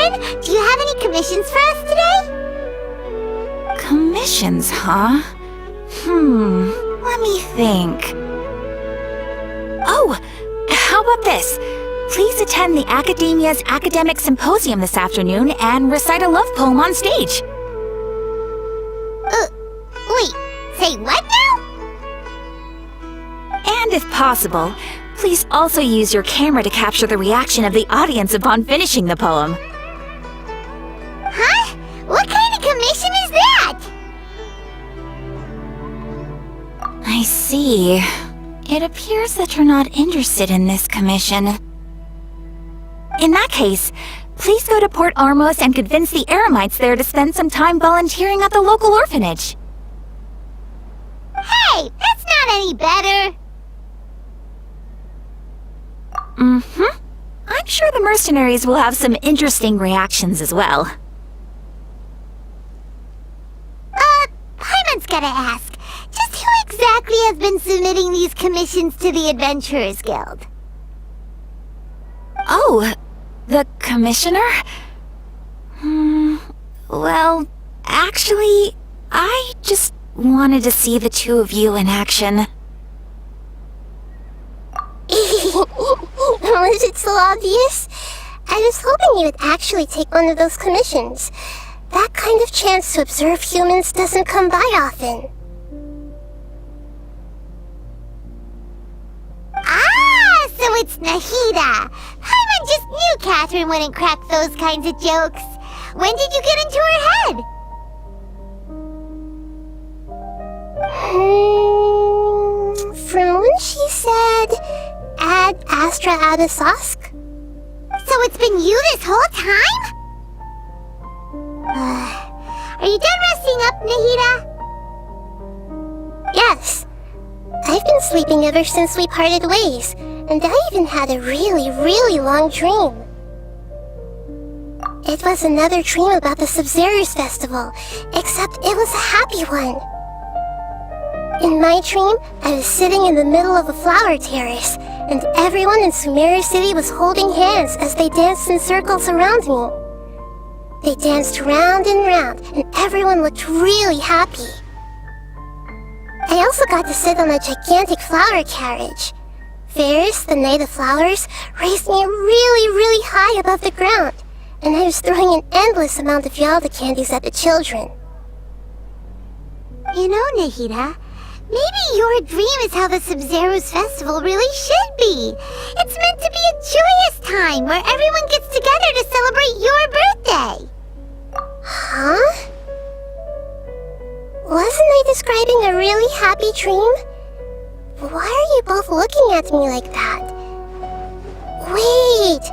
Catherine, do you have any commissions for us today? Commissions, huh? Let me think. Oh, how about this? Please attend the Academia's Academic Symposium this afternoon and recite a love poem on stage. Wait, say what now? And if possible, please also use your camera to capture the reaction of the audience upon finishing the poem. Huh? What kind of commission is that? I see. It appears that you're not interested in this commission. In that case, please go to Port Armos and convince the Eremites there to spend some time volunteering at the local orphanage. Hey, that's not any better. I'm sure the mercenaries will have some interesting reactions as well. Paimon's gotta ask, just who exactly has been submitting these commissions to the Adventurers Guild? Oh, the commissioner? Well, actually, I just wanted to see the two of you in action. Was it so obvious? I was hoping you would actually take one of those commissions. That kind of chance to observe humans doesn't come by often. Ah, so it's Nahida. Paimon just knew Catherine wouldn't crack those kinds of jokes. When did you get into her head? From when she said, "Ad Astra Ad Asosk"? So it's been you this whole time? Are you done resting up, Nahida? Yes. I've been sleeping ever since we parted ways, and I even had a really long dream. It was another dream about the Sub-Zero's festival, except it was a happy one. In my dream, I was sitting in the middle of a flower terrace, and everyone in Sumera City was holding hands as they danced in circles around me. They danced round and round, and everyone looked really happy. I also got to sit on a gigantic flower carriage. Ferris, the Knight of Flowers, raised me really high above the ground, and I was throwing an endless amount of Yalda candies at the children. You know, Nahida, maybe your dream is how the Sub-Zero's festival really should be. It's meant to be a joyous time where everyone gets together to celebrate your birthday. Huh? Wasn't I describing a really happy dream? Why are you both looking at me like that? Wait,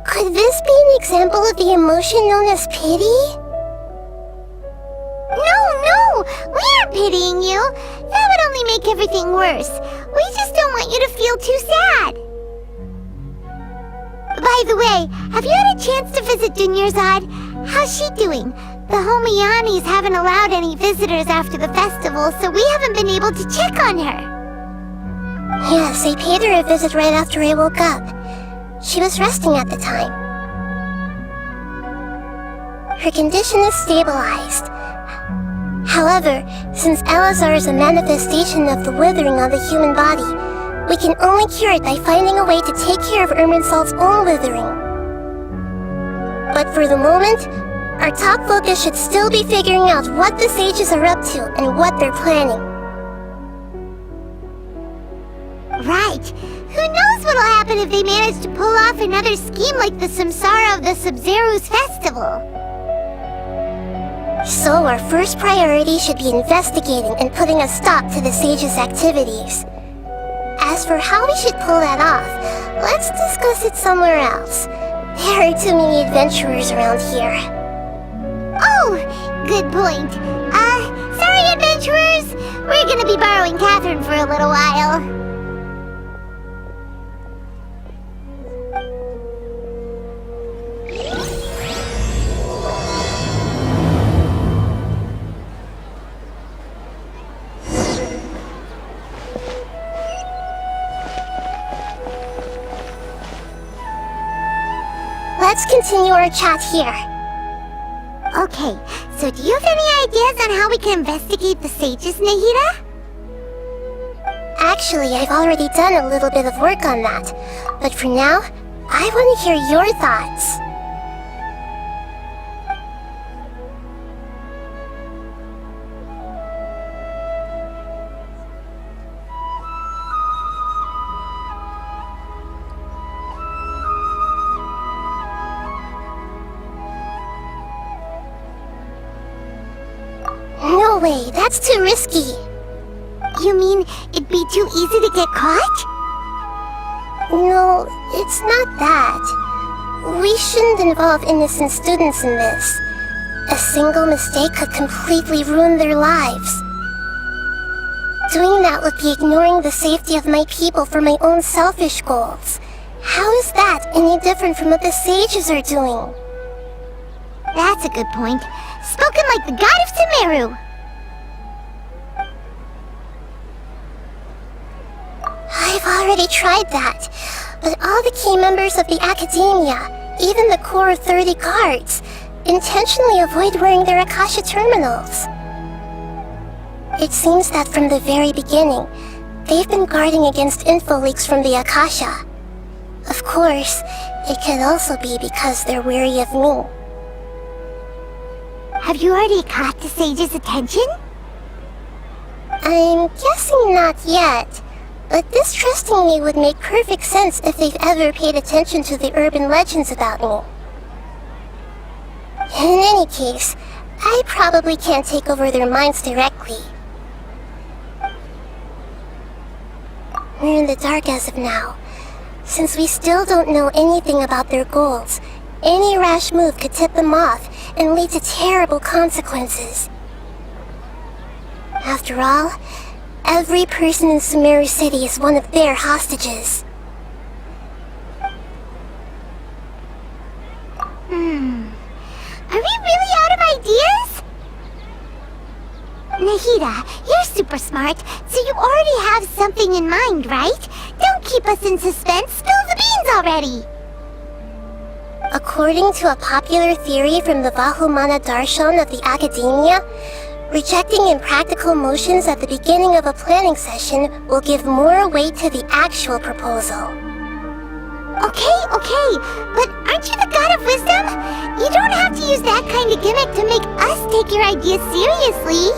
could this be an example of the emotion known as pity? No, we aren't pitying you. That would only make everything worse. We just don't want you to feel too sad. By the way, have you had a chance to visit Dunyarzad? How's she doing? The Homianis haven't allowed any visitors after the festival, so we haven't been able to check on her. Yes, I paid her a visit right after I woke up. She was resting at the time. Her condition is stabilized. However, since Elazar is a manifestation of the withering on the human body, we can only cure it by finding a way to take care of Irminsul's own withering. But for the moment, our top focus should still be figuring out what the sages are up to and what they're planning. Right. Who knows what'll happen if they manage to pull off another scheme like the Samsara of the Sub-Zero's festival. So our first priority should be investigating and putting a stop to the sages' activities. As for how we should pull that off, let's discuss it somewhere else. There are too many adventurers around here. Oh, good point. Sorry, adventurers. We're gonna be borrowing Catherine for a little while. let's continue our chat here. Okay, so do you have any ideas on how we can investigate the sages, Nahida? Actually, I've already done a little bit of work on that. But for now, I want to hear your thoughts. No way, that's too risky. You mean it'd be too easy to get caught? No, it's not that. We shouldn't involve innocent students in this. A single mistake could completely ruin their lives. Doing that would be ignoring the safety of my people for my own selfish goals. How is that any different from what the sages are doing? That's a good point. Spoken like the god of Sumero. I've already tried that, but all the key members of the Academia, even the core 30 guards, intentionally avoid wearing their Akasha terminals. It seems that from the very beginning, they've been guarding against info leaks from the Akasha. Of course, it could also be because they're wary of me. Have you already caught the sage's attention? I'm guessing not yet. But distrusting me would make perfect sense if they've ever paid attention to the urban legends about me. In any case, I probably can't take over their minds directly. We're in the dark as of now. Since we still don't know anything about their goals, any rash move could tip them off and lead to terrible consequences. After all, every person in Sumeri City is one of their hostages. Are we really out of ideas? Nahida, you're super smart, so you already have something in mind, right? Don't keep us in suspense. Spill the beans already. According to a popular theory from the Vahumana Darshan of the Academia, rejecting impractical motions at the beginning of a planning session will give more weight to the actual proposal. Okay, but aren't you the god of wisdom? You don't have to use that kind of gimmick to make us take your ideas seriously.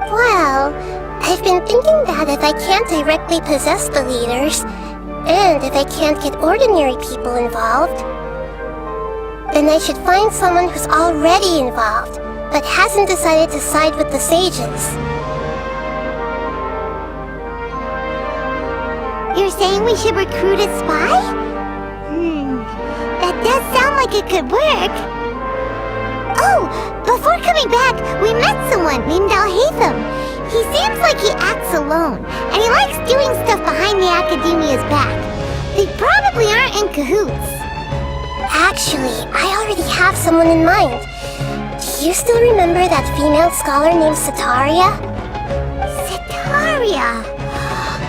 Well, I've been thinking that if I can't directly possess the leaders, and if I can't get ordinary people involved, then I should find someone who's already involved, but hasn't decided to side with the sages. You're saying we should recruit a spy? That does sound like it could work. Oh, before coming back, we met someone named Al-Haytham. He seems like he acts alone, and he likes doing stuff behind the Academia's back. They probably aren't in cahoots. Actually, I already have someone in mind. Do you still remember that female scholar named Setaria? Setaria.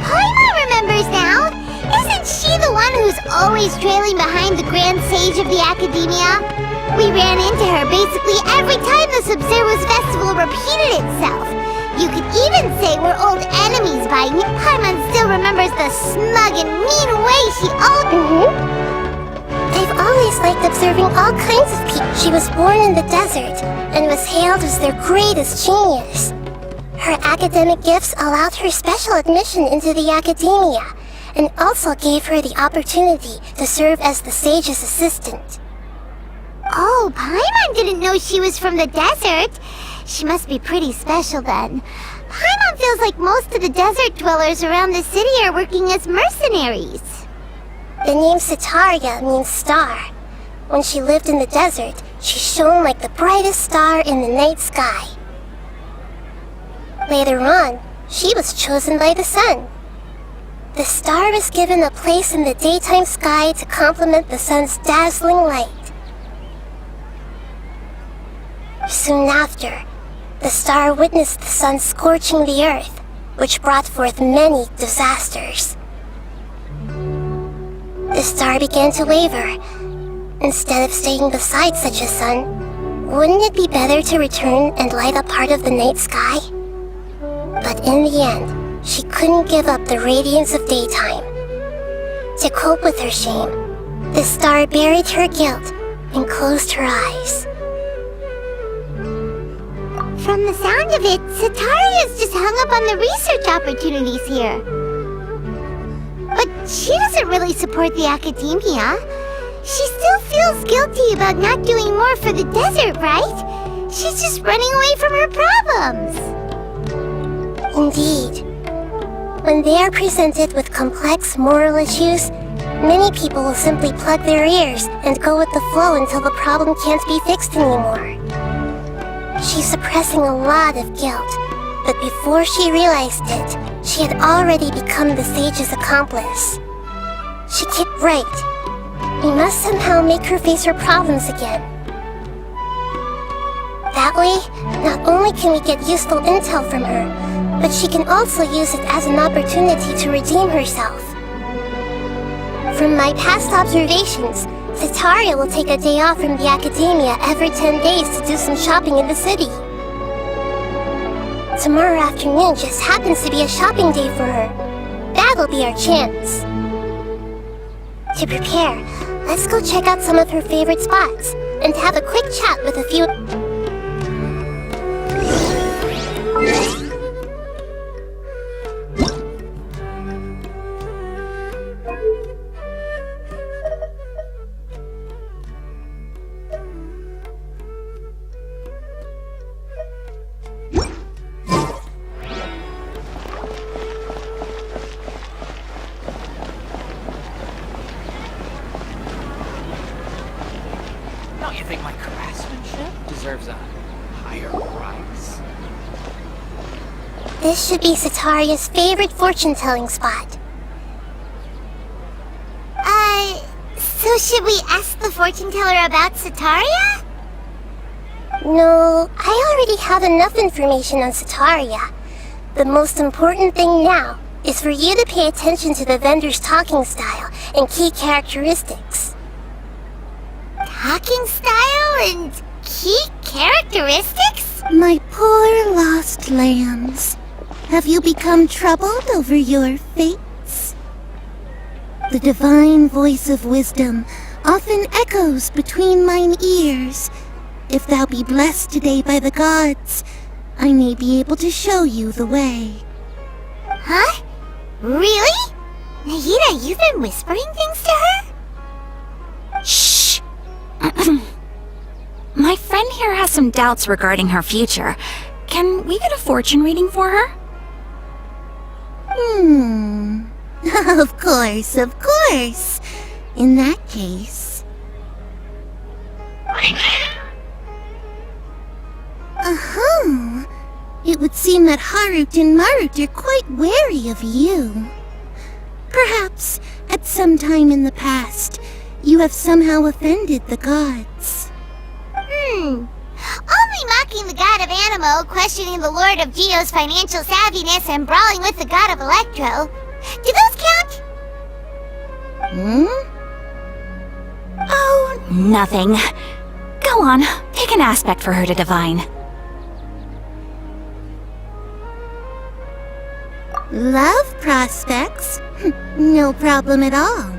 Paimon remembers now. Isn't she the one who's always trailing behind the Grand Sage of the Academia? We ran into her basically every time the Sub-Zero's festival repeated itself. You could even say we're old enemies by Paimon still remembers the smug and mean way she I've always liked observing all kinds of people. She was born in the desert and was hailed as their greatest genius. Her academic gifts allowed her special admission into the Academia, and also gave her the opportunity to serve as the sage's assistant. Oh, Paimon didn't know she was from the desert. She must be pretty special then. Paimon feels like most of the desert dwellers around the city are working as mercenaries. The name Setaria means star. When she lived in the desert, she shone like the brightest star in the night sky. Later on, she was chosen by the sun. The star was given a place in the daytime sky to complement the sun's dazzling light. Soon after, the star witnessed the sun scorching the earth, which brought forth many disasters. The star began to waver, Instead of staying beside such a sun, wouldn't it be better to return and light up part of the night sky? But in the end, she couldn't give up the radiance of daytime. To cope with her shame, the star buried her guilt and closed her eyes. From the sound of it, Sataria's just hung up on the research opportunities here. But she doesn't really support the academia. She still feels guilty about not doing more for the desert, right? She's just running away from her problems. Indeed. When they are presented with complex moral issues, many people will simply plug their ears and go with the flow until the problem can't be fixed anymore. She's suppressing a lot of guilt, but before she realized it, she had already become the sage's accomplice. She kicked right. We must somehow make her face her problems again. That way, not only can we get useful intel from her, but she can also use it as an opportunity to redeem herself. From my past observations, Sataria will take a day off from the academia every 10 days to do some shopping in the city. Tomorrow afternoon just happens to be a shopping day for her. That'll be our chance. To prepare, let's go check out some of her favorite spots and have a quick chat with a few... Don't you think my craftsmanship deserves a higher price? This should be Sataria's favorite fortune-telling spot. So should we ask the fortune teller about Sataria? No, I already have enough information on Sataria. The most important thing now is for you to pay attention to the vendor's talking style and key characteristics. Talking style and key characteristics? My poor lost lambs, have you become troubled over your fates? The divine voice of wisdom often echoes between mine ears. If thou be blessed today by the gods, I may be able to show you the way. Huh? Really? Nahida, you've been whispering things to her? Shh! My friend here has some doubts regarding her future. Can we get a fortune reading for her? Of course, of course. In that case... It would seem that Harut and Marut are quite wary of you. Perhaps, at some time in the past, you have somehow offended the gods. Only mocking the god of Animo, questioning the lord of Geo's financial savviness, and brawling with the god of Electro. Do those count? Oh, nothing. Go on, pick an aspect for her to divine. Love prospects? No problem at all.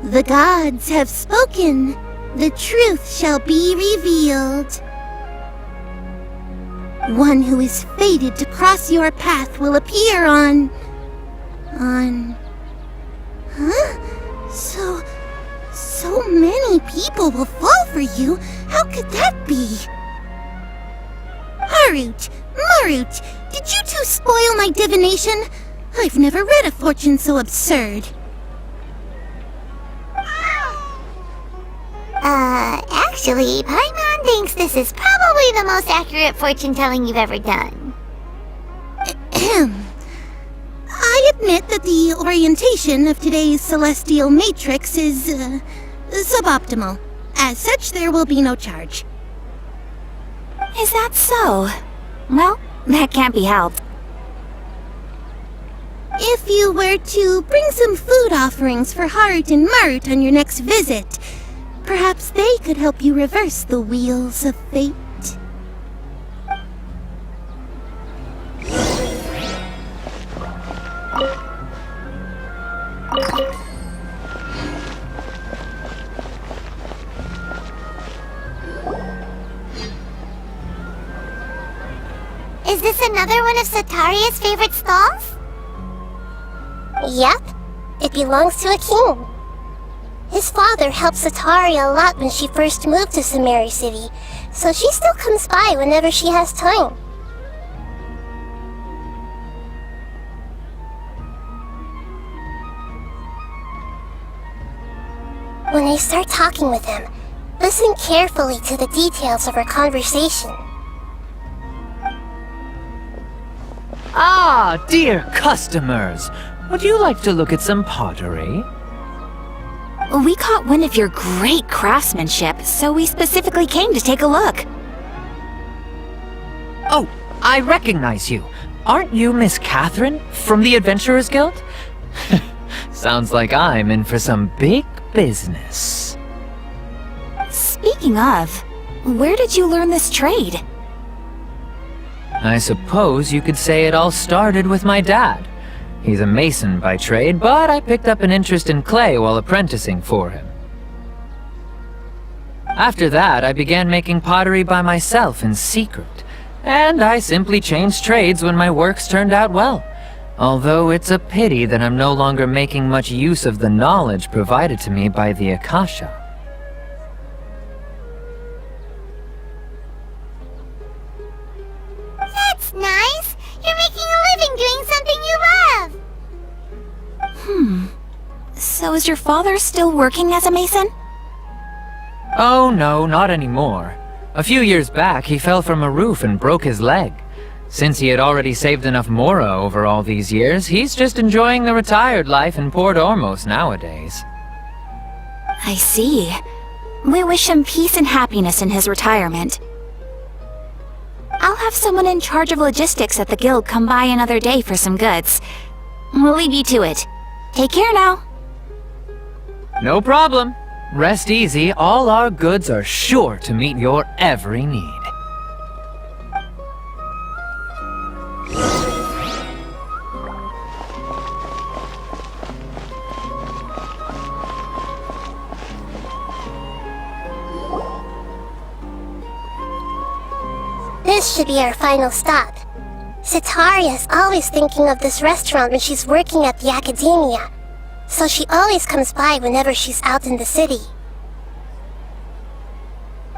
The gods have spoken. The truth shall be revealed. One who is fated to cross your path will appear on... So many people will fall for you. How could that be? Harut, Marut, did you two spoil my divination? I've never read a fortune so absurd. Actually, Paimon thinks this is probably the most accurate fortune-telling you've ever done. I admit that the orientation of today's celestial matrix is, suboptimal. As such, there will be no charge. Is that so? Well, that can't be helped. If you were to bring some food offerings for Heart and Mart on your next visit, perhaps they could help you reverse the wheels of fate. Is this another one of Sataria's favorite stalls? Yep, it belongs to a king. His father helped Sataria a lot when she first moved to Sumeri City, so she still comes by whenever she has time. When I start talking with him, listen carefully to the details of our conversation. Ah, dear customers! Would you like to look at some pottery? We caught wind of your great craftsmanship, so we specifically came to take a look. Oh, I recognize you. Aren't you Miss Catherine from the Adventurers Guild? Sounds like I'm in for some big business. Speaking of, where did you learn this trade? I suppose you could say it all started with my dad. He's a mason by trade, but I picked up an interest in clay while apprenticing for him. After that, I began making pottery by myself in secret, and I simply changed trades when my works turned out well. Although it's a pity that I'm no longer making much use of the knowledge provided to me by the Akasha. That's nice! You're making a living doing something you love! So is your father still working as a mason? Oh no, not anymore. A few years back, he fell from a roof and broke his leg. Since he had already saved enough mora over all these years, he's just enjoying the retired life in Port Ormos nowadays. I see. We wish him peace and happiness in his retirement. I'll have someone in charge of logistics at the guild come by another day for some goods. We'll leave you to it. Take care now. No problem. Rest easy, all our goods are sure to meet your every need. This should be our final stop. Sitaria's always thinking of this restaurant when she's working at the academia, so she always comes by whenever she's out in the city.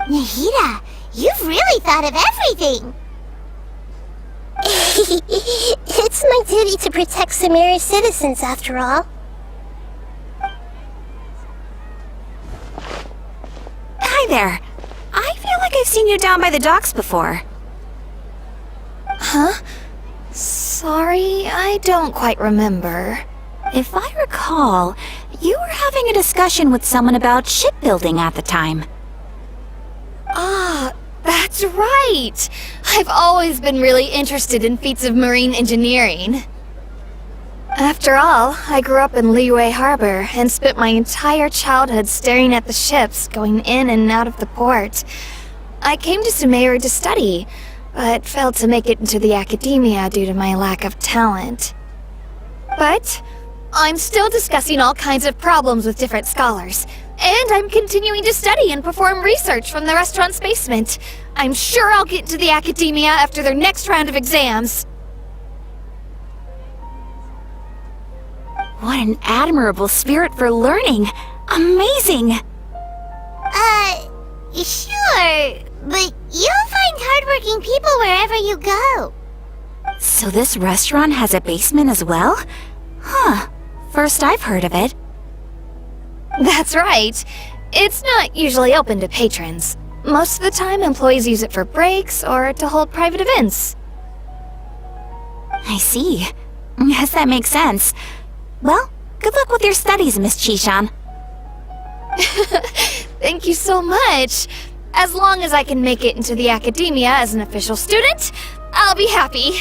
Nahida, you've really thought of everything! It's my duty to protect Sumeri's citizens, after all. Hi there. I feel like I've seen you down by the docks before. Huh? Sorry, I don't quite remember. If I recall, you were having a discussion with someone about shipbuilding at the time. Ah, that's right! I've always been really interested in feats of marine engineering. After all, I grew up in Liyue Harbor and spent my entire childhood staring at the ships going in and out of the port. I came to Sumeru to study, but failed to make it into the academia due to my lack of talent. But I'm still discussing all kinds of problems with different scholars, and I'm continuing to study and perform research from the restaurant's basement. I'm sure I'll get into the academia after their next round of exams. What an admirable spirit for learning! Amazing! Sure, but you'll find hardworking people wherever you go. So this restaurant has a basement as well? Huh. First I've heard of it. That's right. It's not usually open to patrons. Most of the time, employees use it for breaks or to hold private events. I see. Yes, that makes sense. Well, good luck with your studies, Miss Chishan. Thank you so much. As long as I can make it into the academia as an official student, I'll be happy.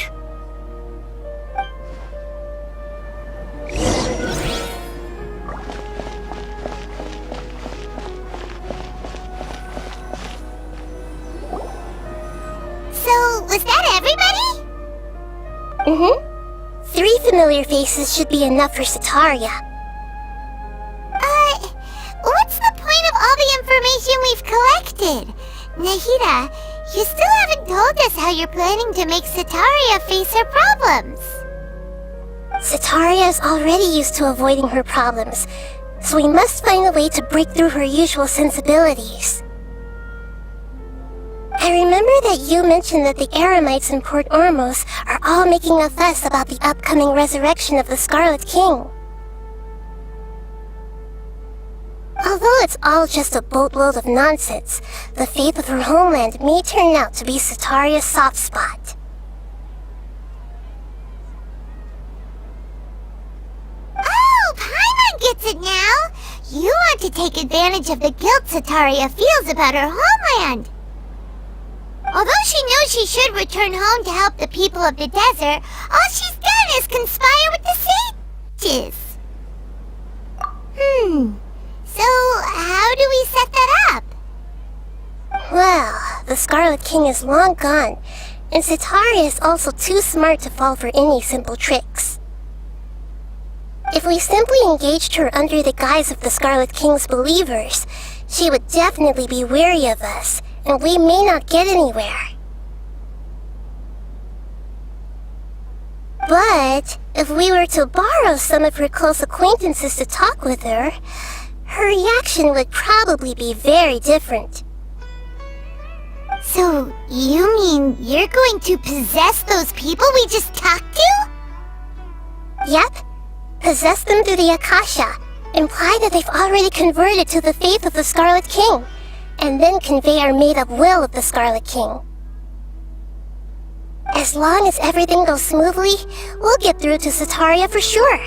Mm-hmm. 3 familiar faces should be enough for Sataria. What's the point of all the information we've collected? Nahida, you still haven't told us how you're planning to make Sataria face her problems. Sataria is already used to avoiding her problems, so we must find a way to break through her usual sensibilities. I remember that you mentioned that the Eremites in Port Ormos are all making a fuss about the upcoming resurrection of the Scarlet King. Although it's all just a boatload of nonsense, the fate of her homeland may turn out to be Sataria's soft spot. Oh, Paimon gets it now! You want to take advantage of the guilt Sataria feels about her homeland. Although she knows she should return home to help the people of the desert, all she's done is conspire with the sages. So, how do we set that up? Well, the Scarlet King is long gone, and Sataria is also too smart to fall for any simple tricks. If we simply engaged her under the guise of the Scarlet King's believers, she would definitely be wary of us, and we may not get anywhere. But if we were to borrow some of her close acquaintances to talk with her, her reaction would probably be very different. So, you mean you're going to possess those people we just talked to? Yep. Possess them through the Akasha, imply that they've already converted to the faith of the Scarlet King, and then convey our made-up will of the Scarlet King. As long as everything goes smoothly, we'll get through to Sataria for sure.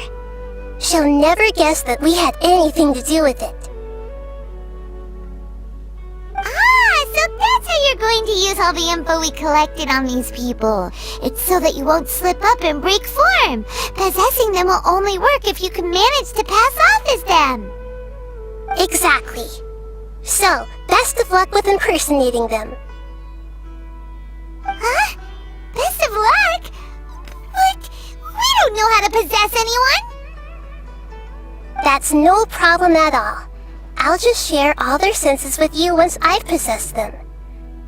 She'll never guess that we had anything to do with it. So that's how you're going to use all the info we collected on these people. It's so that you won't slip up and break form. Possessing them will only work if you can manage to pass off as them. Exactly. So, best of luck with impersonating them. Huh? Best of luck? But we don't know how to possess anyone. That's no problem at all. I'll just share all their senses with you once I've possessed them.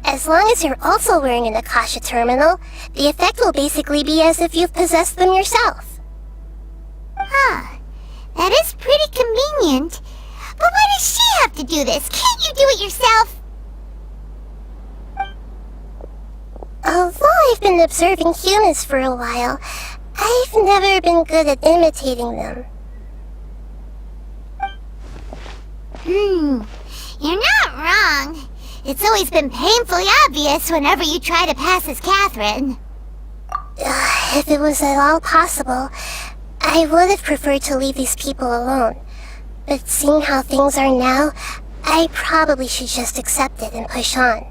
As long as you're also wearing an Akasha terminal, the effect will basically be as if you've possessed them yourself. Huh. That is pretty convenient. But why does she have to do this? Can't you do it yourself? Although I've been observing humans for a while, I've never been good at imitating them. You're not wrong. It's always been painfully obvious whenever you try to pass as Catherine. If it was at all possible, I would have preferred to leave these people alone. But seeing how things are now, I probably should just accept it and push on.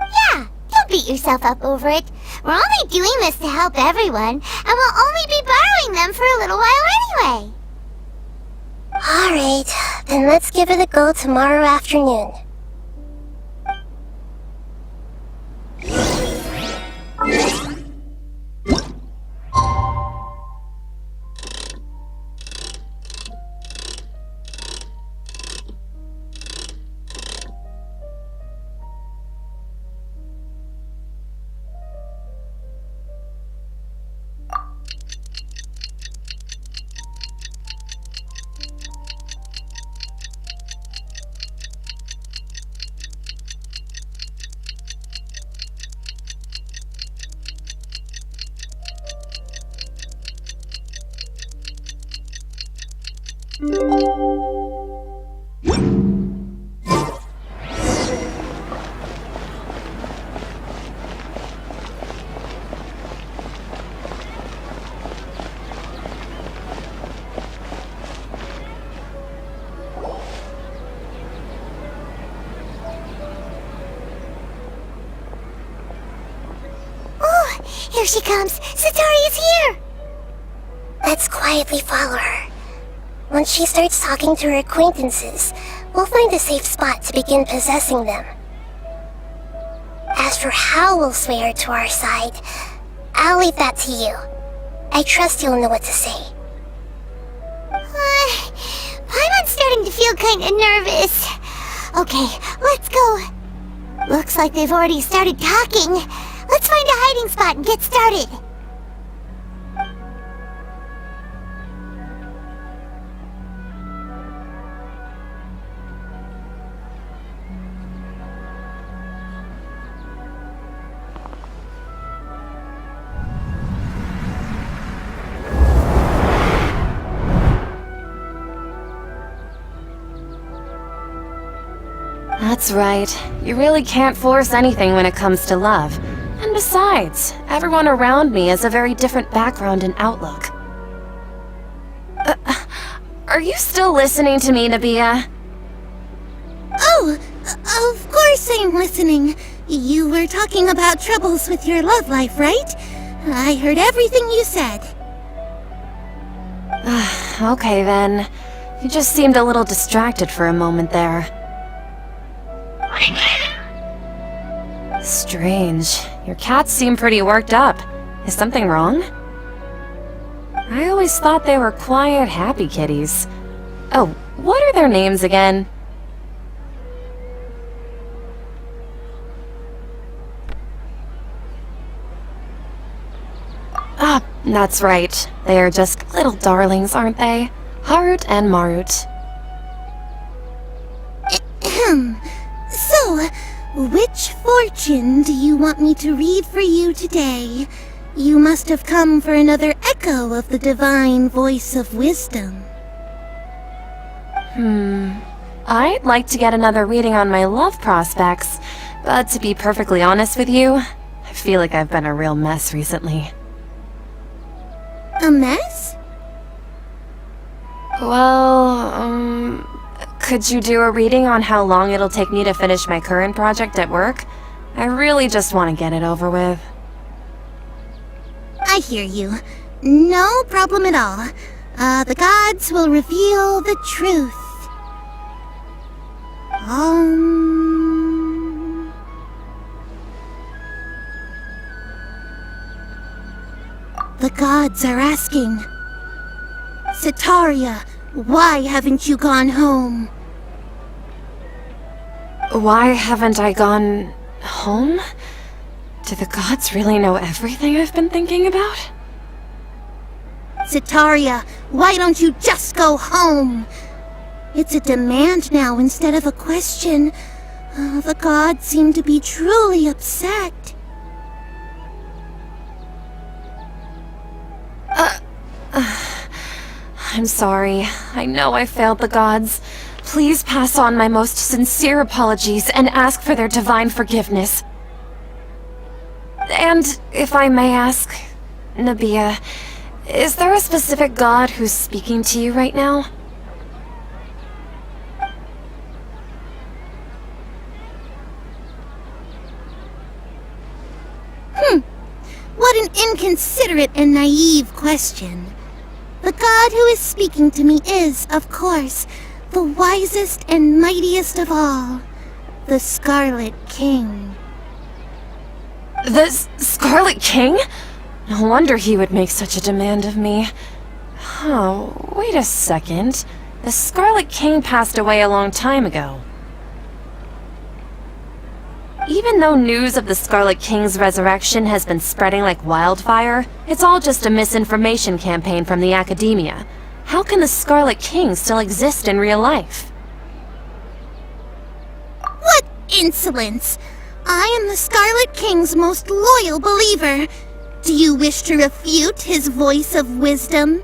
Yeah, don't beat yourself up over it. We're only doing this to help everyone, and we'll only be borrowing them for a little while anyway. Alright, then let's give it a go tomorrow afternoon. Here she comes! Sataria's here! Let's quietly follow her. Once she starts talking to her acquaintances, we'll find a safe spot to begin possessing them. As for how we'll sway her to our side, I'll leave that to you. I trust you'll know what to say. Paimon's starting to feel kinda nervous. Okay, let's go. Looks like they've already started talking. Let's find a hiding spot and get started. That's right. You really can't force anything when it comes to love. And besides, everyone around me has a very different background and outlook. Are you still listening to me, Nabia? Oh, of course I'm listening. You were talking about troubles with your love life, right? I heard everything you said. Okay then. You just seemed a little distracted for a moment there. Strange. Your cats seem pretty worked up. Is something wrong? I always thought they were quiet, happy kitties. Oh, what are their names again? Ah, that's right. They are just little darlings, aren't they? Harut and Marut. So, which fortune do you want me to read for you today? You must have come for another echo of the divine voice of wisdom. I'd like to get another reading on my love prospects, but to be perfectly honest with you, I feel like I've been a real mess recently. A mess? Well, could you do a reading on how long it'll take me to finish my current project at work? I really just want to get it over with. I hear you. No problem at all. The gods will reveal the truth. The gods are asking. Sitaria, why haven't you gone home? Why haven't I gone home? Do the gods really know everything I've been thinking about? Sitaria, why don't you just go home? It's a demand now instead of a question. The gods seem to be truly upset. I'm sorry. I know I failed the gods. Please pass on my most sincere apologies and ask for their divine forgiveness. And if I may ask, Nabia, is there a specific god who's speaking to you right now? What an inconsiderate and naive question. The god who is speaking to me is, of course, the wisest and mightiest of all, the Scarlet King. The Scarlet King? No wonder he would make such a demand of me. Oh, wait a second. The Scarlet King passed away a long time ago. Even though news of the Scarlet King's resurrection has been spreading like wildfire, it's all just a misinformation campaign from the academia. How can the Scarlet King still exist in real life? What insolence! I am the Scarlet King's most loyal believer. Do you wish to refute his voice of wisdom?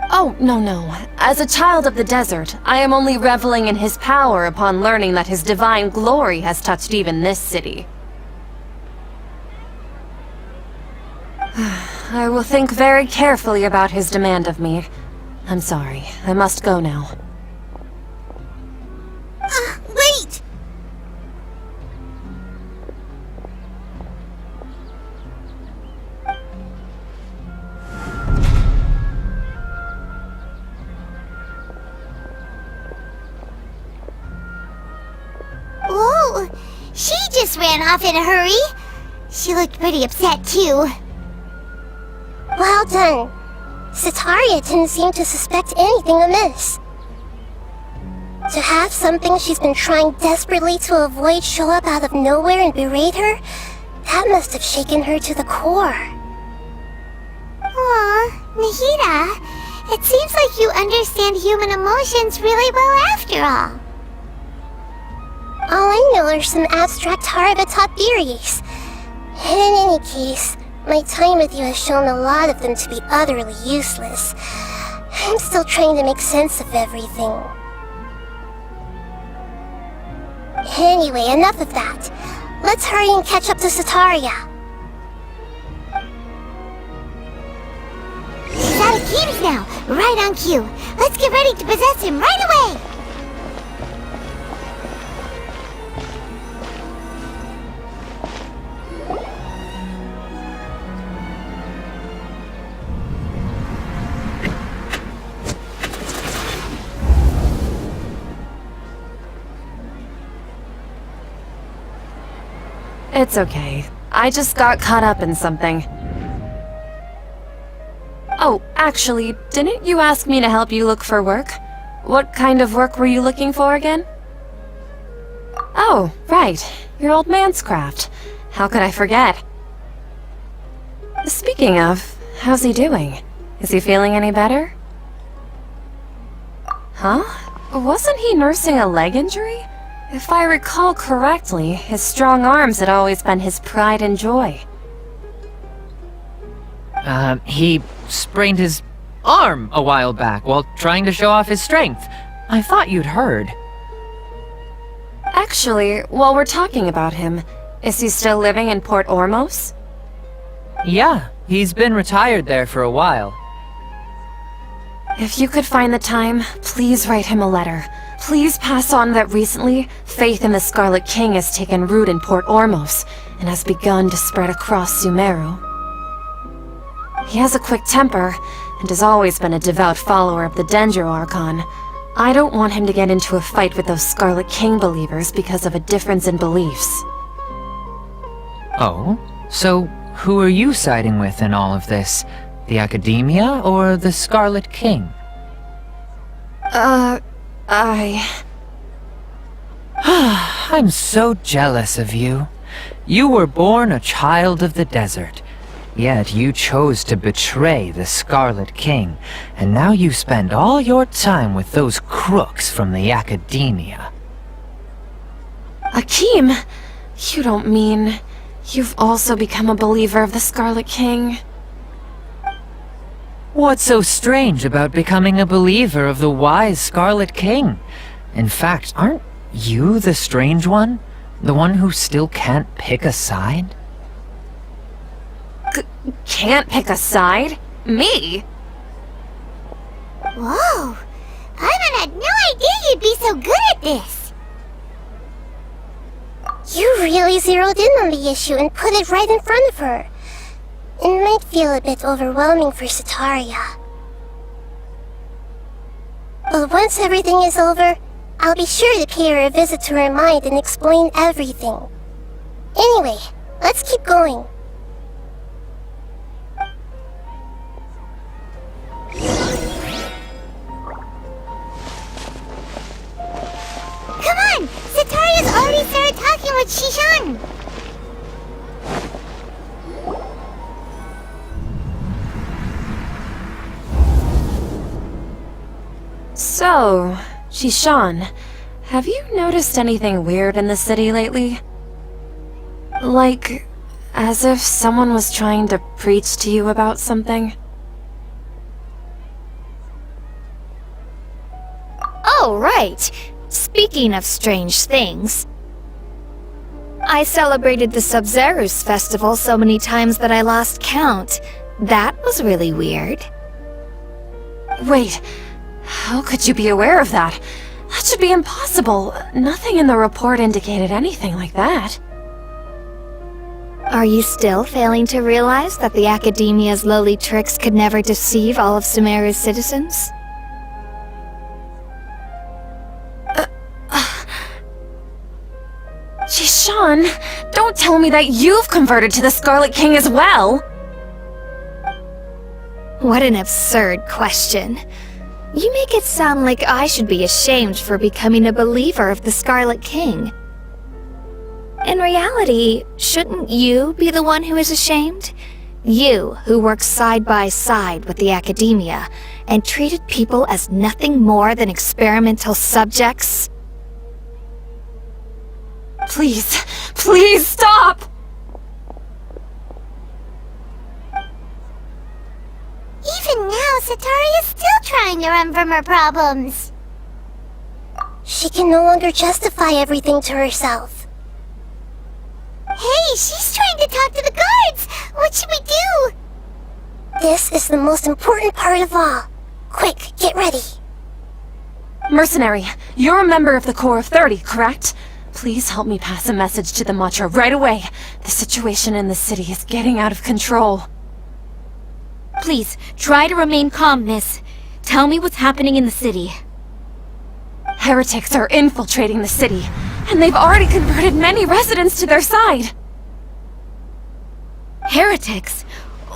Oh, no. As a child of the desert, I am only reveling in his power upon learning that his divine glory has touched even this city. I will think very carefully about his demand of me. I'm sorry. I must go now. Wait! Whoa! She just ran off in a hurry. She looked pretty upset too. Well done. Sitaria didn't seem to suspect anything amiss. To have something she's been trying desperately to avoid show up out of nowhere and berate her, that must have shaken her to the core. Aw, Nahida, it seems like you understand human emotions really well after all. All I know are some abstract Harava-taught theories. And in any case, my time with you has shown a lot of them to be utterly useless. I'm still trying to make sense of everything. Anyway, enough of that. Let's hurry and catch up to Sitaria. He's out of Keem's now, right on cue. Let's get ready to possess him right away! It's okay. I just got caught up in something. Oh, actually, didn't you ask me to help you look for work? What kind of work were you looking for again? Oh, right. Your old man's craft. How could I forget? Speaking of, how's he doing? Is he feeling any better? Huh? Wasn't he nursing a leg injury? If I recall correctly, his strong arms had always been his pride and joy. He sprained his arm a while back while trying to show off his strength. I thought you'd heard. Actually, while we're talking about him, is he still living in Port Ormos? Yeah, he's been retired there for a while. If you could find the time, please write him a letter. Please pass on that recently, faith in the Scarlet King has taken root in Port Ormos and has begun to spread across Sumeru. He has a quick temper and has always been a devout follower of the Dendro Archon. I don't want him to get into a fight with those Scarlet King believers because of a difference in beliefs. Oh? So, who are you siding with in all of this? The Academia or the Scarlet King? I'm so jealous of you. You were born a child of the desert, yet you chose to betray the Scarlet King, and now you spend all your time with those crooks from the Academia. Akeem, you don't mean you've also become a believer of the Scarlet King? What's so strange about becoming a believer of the wise Scarlet King? In fact, aren't you the strange one? The one who still can't pick a side? Can't pick a side? Me? Whoa! Paimon had no idea you'd be so good at this! You really zeroed in on the issue and put it right in front of her. It might feel a bit overwhelming for Sitaria. But once everything is over, I'll be sure to pay her a visit to her mind and explain everything. Anyway, let's keep going. Come on! Sitaria's already started talking with Shishan! So, Shishan, have you noticed anything weird in the city lately? Like, as if someone was trying to preach to you about something? Oh, right. Speaking of strange things, I celebrated the Sub-Zerus festival so many times that I lost count. That was really weird. Wait, how could you be aware of that? That should be impossible. Nothing in the report indicated anything like that. Are you still failing to realize that the Academia's lowly tricks could never deceive all of Sumeru's citizens? Shishan, don't tell me that you've converted to the Scarlet King as well! What an absurd question. You make it sound like I should be ashamed for becoming a believer of the Scarlet King. In reality, shouldn't you be the one who is ashamed? You, who works side by side with the academia and treated people as nothing more than experimental subjects? Please, please stop! Even now, Satari is still trying to run from her problems. She can no longer justify everything to herself. Hey, she's trying to talk to the guards! What should we do? This is the most important part of all. Quick, get ready. Mercenary, you're a member of the Corps of 30, correct? Please help me pass a message to the Matra right away. The situation in the city is getting out of control. Please, try to remain calm, miss. Tell me what's happening in the city. Heretics are infiltrating the city, and they've already converted many residents to their side. Heretics?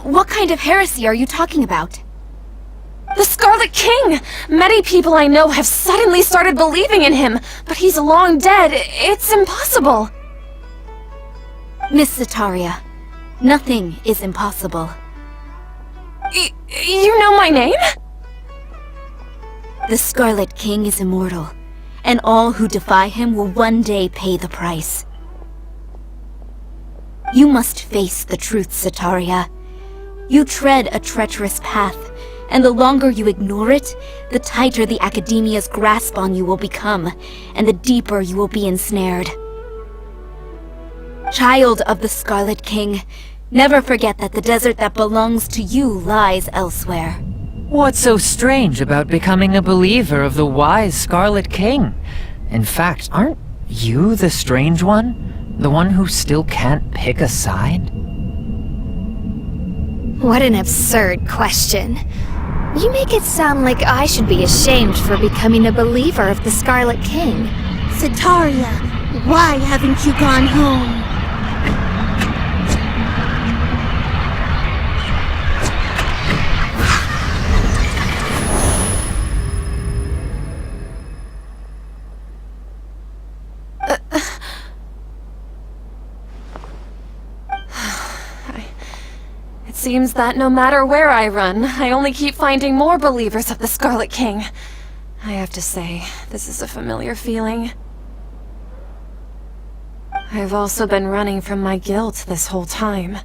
What kind of heresy are you talking about? The Scarlet King! Many people I know have suddenly started believing in him, but he's long dead. It's impossible. Miss Sataria, nothing is impossible. You know my name? The Scarlet King is immortal, and all who defy him will one day pay the price. You must face the truth, Sataria. You tread a treacherous path, and the longer you ignore it, the tighter the Academia's grasp on you will become, and the deeper you will be ensnared. Child of the Scarlet King, never forget that the desert that belongs to you lies elsewhere. What's so strange about becoming a believer of the wise Scarlet King? In fact, aren't you the strange one? The one who still can't pick a side? What an absurd question. You make it sound like I should be ashamed for becoming a believer of the Scarlet King. Sataria, why haven't you gone home? It seems that no matter where I run, I only keep finding more believers of the Scarlet King. I have to say, this is a familiar feeling. I've also been running from my guilt this whole time.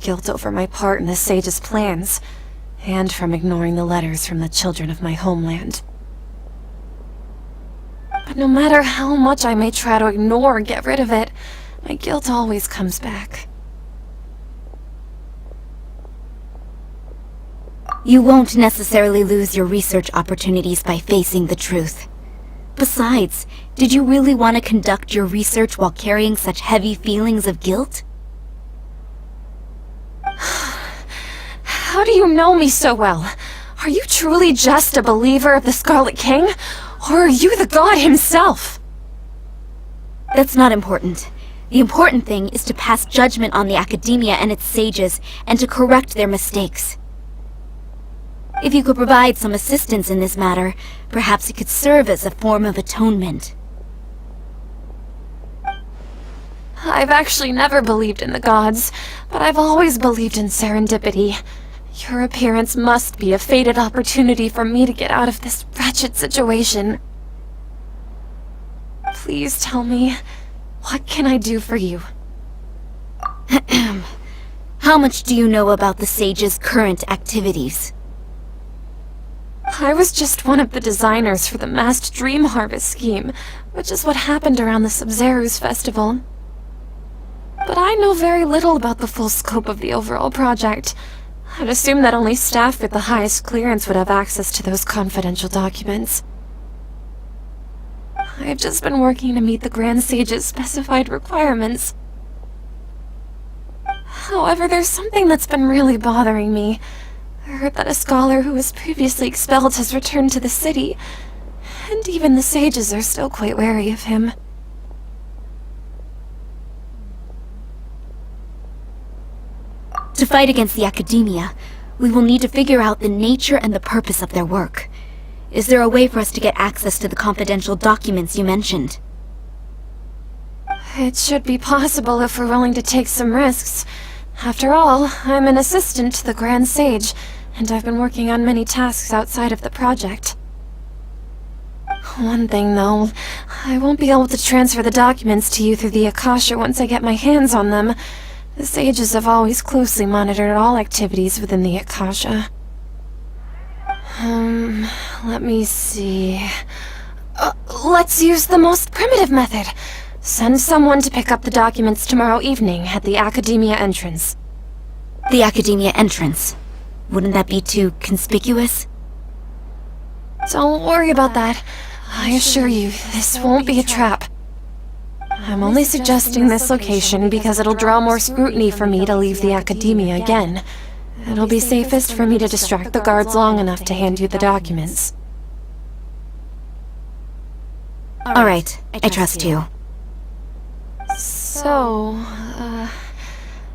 Guilt over my part in the Sage's plans, and from ignoring the letters from the children of my homeland. But no matter how much I may try to ignore or get rid of it, my guilt always comes back. You won't necessarily lose your research opportunities by facing the truth. Besides, did you really want to conduct your research while carrying such heavy feelings of guilt? How do you know me so well? Are you truly just a believer of the Scarlet King? Or are you the god himself? That's not important. The important thing is to pass judgment on the Academia and its sages, and to correct their mistakes. If you could provide some assistance in this matter, perhaps it could serve as a form of atonement. I've actually never believed in the gods, but I've always believed in serendipity. Your appearance must be a fated opportunity for me to get out of this wretched situation. Please tell me, what can I do for you? How much do you know about the sage's current activities? I was just one of the designers for the massed dream harvest scheme, which is what happened around the Sub-Zeru's festival. But I know very little about the full scope of the overall project. I'd assume that only staff with the highest clearance would have access to those confidential documents. I've just been working to meet the Grand Sage's specified requirements. However, there's something that's been really bothering me. I heard that a scholar who was previously expelled has returned to the city, and even the sages are still quite wary of him. To fight against the Academia, we will need to figure out the nature and the purpose of their work. Is there a way for us to get access to the confidential documents you mentioned? It should be possible if we're willing to take some risks. After all, I'm an assistant to the Grand Sage, and I've been working on many tasks outside of the project. One thing, though, I won't be able to transfer the documents to you through the Akasha once I get my hands on them. The sages have always closely monitored all activities within the Akasha. Let me see... let's use the most primitive method. Send someone to pick up the documents tomorrow evening at the Academia entrance. The Academia entrance. Wouldn't that be too conspicuous? Don't worry about that. I assure you, this won't be a trap. I'm only suggesting this location because it'll draw more scrutiny for me to leave the Academia again. It'll be safest for me to distract the guards long enough to hand you the documents. Alright, I trust you. So,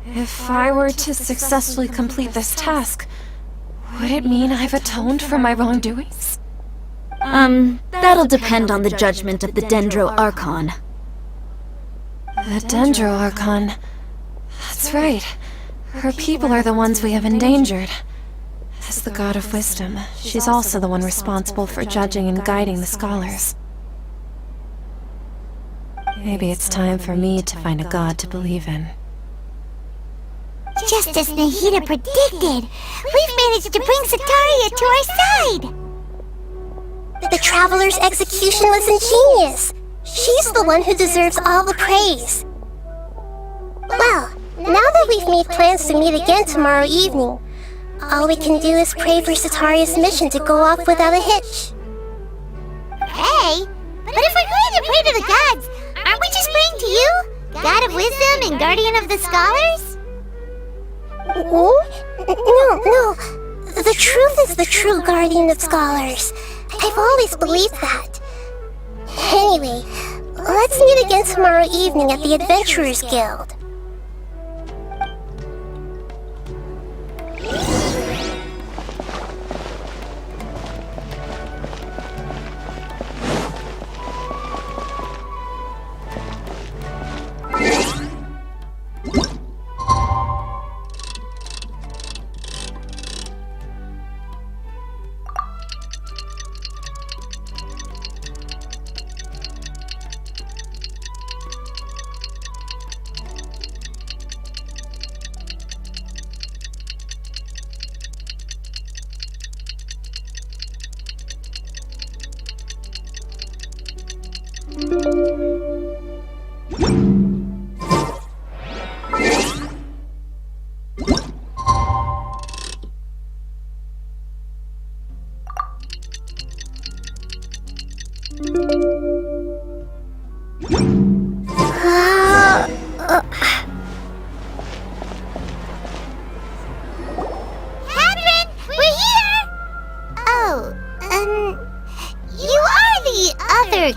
if I were to successfully complete this task, would it mean I've atoned for my wrongdoings? That'll depend on the judgment of the Dendro Archon. The Dendro Archon. That's right. Her people are the ones we have endangered. As the God of Wisdom, she's also the one responsible for judging and guiding the scholars. Maybe it's time for me to find a god to believe in. Just as Nahida predicted, we've managed to bring Sataria to our side! The Traveler's execution was ingenious. She's the one who deserves all the praise. Well, now that we've made plans to meet again tomorrow evening, all we can do is pray for Sataria's mission to go off without a hitch. Hey, but if we're going to pray to the gods, aren't we just praying to you? God of Wisdom and Guardian of the Scholars? No. The truth is the true Guardian of Scholars. I've always believed that. Anyway, let's meet again tomorrow evening at the Adventurers Guild.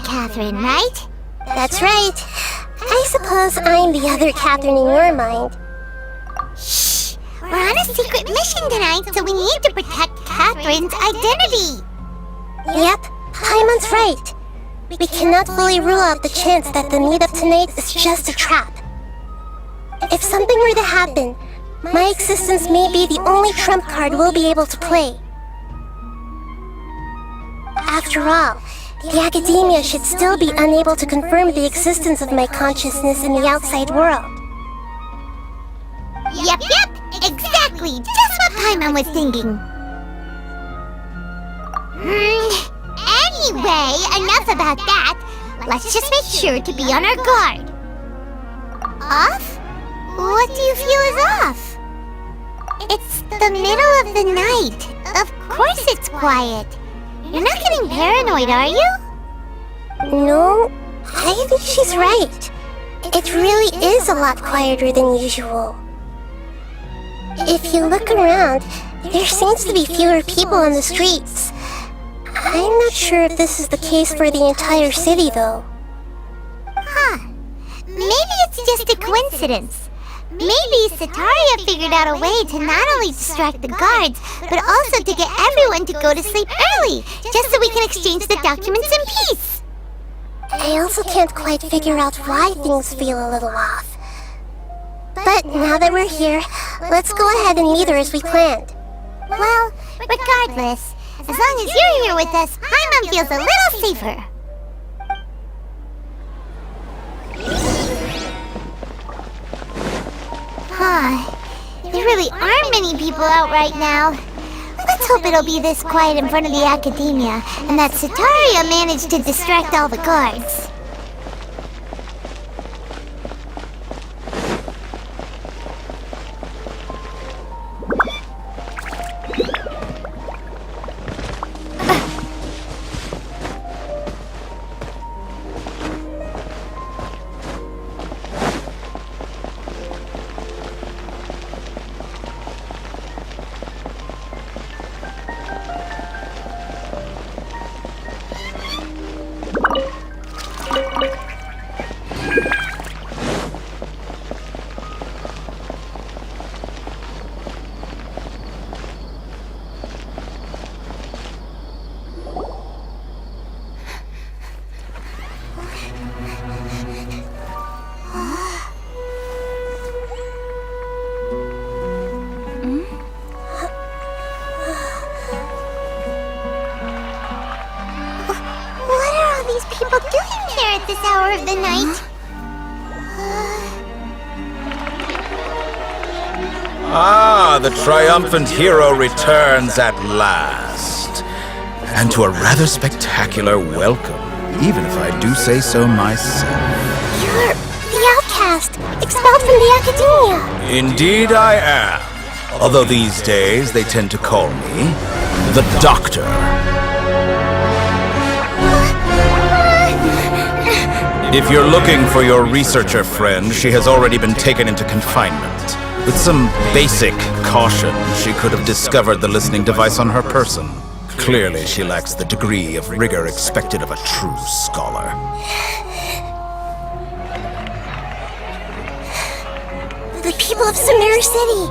Catherine, right? That's right. I suppose I'm the other Catherine in your mind. Shh! We're on a secret mission tonight, so we need to protect Catherine's identity! Yep, Paimon's right. We cannot fully rule out the chance that the meetup tonight is just a trap. If something were to happen, my existence may be the only trump card we'll be able to play. After all, the Academia should still be unable to confirm the existence of my consciousness in the outside world. Yep, exactly! Just what Paimon was thinking. Anyway, enough about that. Let's just make sure to be on our guard. Off? What do you feel is off? It's the middle of the night. Of course it's quiet. You're not getting paranoid, are you? No, I think she's right. It really is a lot quieter than usual. If you look around, there seems to be fewer people on the streets. I'm not sure if this is the case for the entire city, though. Huh. Maybe it's just a coincidence. Maybe Sataria figured out a way to not only distract the guards, but also to get everyone to go to sleep early, just so we can exchange the documents in peace. I also can't quite figure out why things feel a little off. But now that we're here, let's go ahead and meet her as we planned. Well, regardless, as long as you're here with us, Paimon feels a little safer. There really aren't many people out right now. Let's hope it'll be this quiet in front of the academia, and that Sataria managed to distract all the guards. People doing here at this hour of the night? Ah, the triumphant hero returns at last. And to a rather spectacular welcome, even if I do say so myself. You're the outcast, expelled from the academia. Indeed I am. Although these days they tend to call me the Doctor. If you're looking for your researcher friend, she has already been taken into confinement. With some basic caution, she could have discovered the listening device on her person. Clearly, she lacks the degree of rigor expected of a true scholar. The people of Sumere City!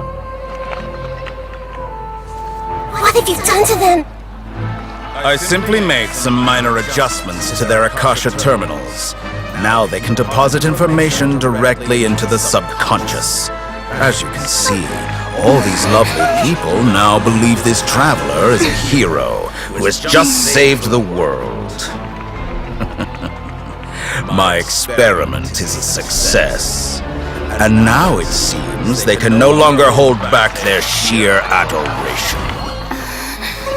What have you done to them? I simply made some minor adjustments to their Akasha terminals. Now they can deposit information directly into the subconscious. As you can see, all these lovely people now believe this traveler is a hero who has just saved the world. My experiment is a success. And now it seems they can no longer hold back their sheer adoration.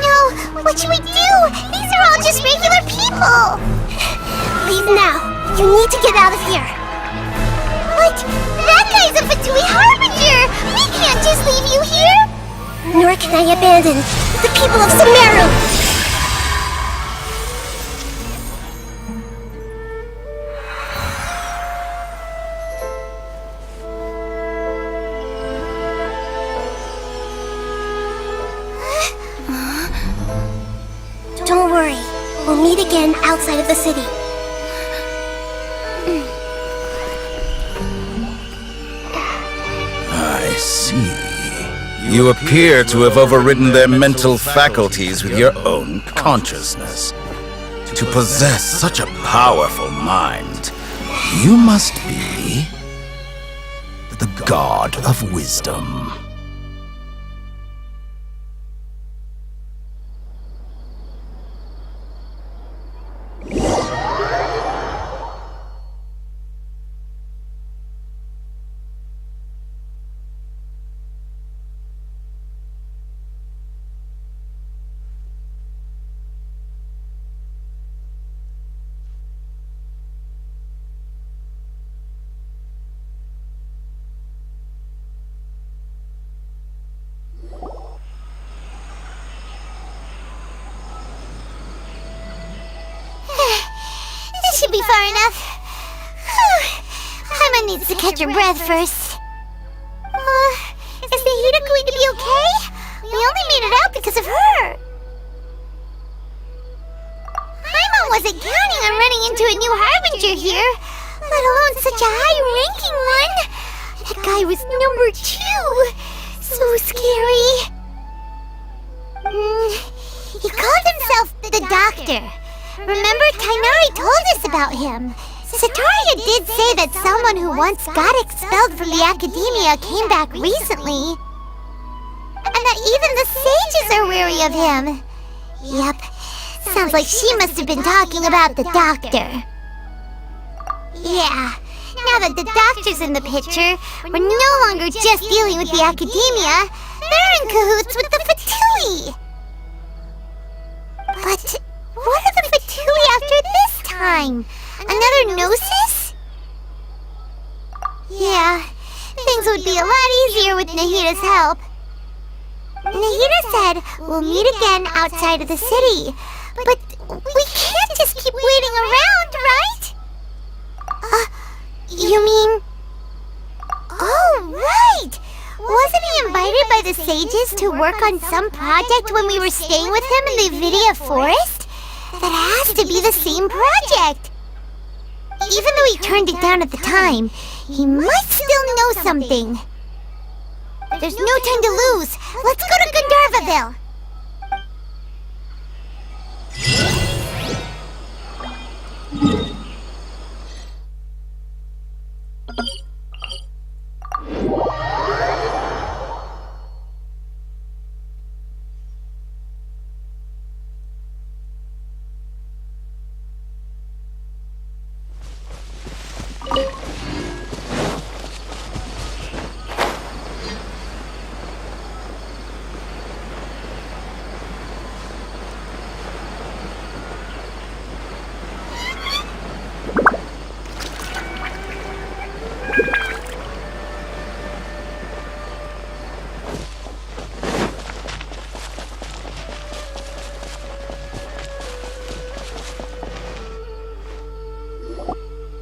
No, what should we do? These are all just regular people. Leave now. You need to get out of here. What? That guy's a Fatui Harbinger! We can't just leave you here! Nor can I abandon the people of Sumero! Don't worry. We'll meet again outside of the city. I see. You appear to have overridden their mental faculties with your own consciousness. To possess such a powerful mind, you must be the god of wisdom. This should be far enough. Paimon needs to catch her breath first. Is the heater going to be okay? We only made it out because of her. Paimon wasn't counting on running into a new Harbinger here, let alone such a high-ranking one. That guy was number 2. So scary. He called himself the Doctor. Remember, Tainari told us about him. Sataria did say that someone who once got expelled from the Academia came back recently. And that even the sages are wary of him. Yep. Sounds like she must have been talking about the Doctor. Yeah. Now that the Doctor's in the picture, we're no longer just dealing with the Academia. They're in cahoots with the Fatui. But what are the Fatui after this time? Another Gnosis? Yeah, things would be a lot easier with Nahita's help. Nahita said we'll meet again outside of the city. But we can't just keep waiting around, right? You mean... Oh, right! Wasn't he invited by the sages to work on some project when we were staying with him in the Vidia Forest? That has to be the same project! Even though he turned it down at the time, he must still know something. There's no time to lose. Let's go to Gandharvaville.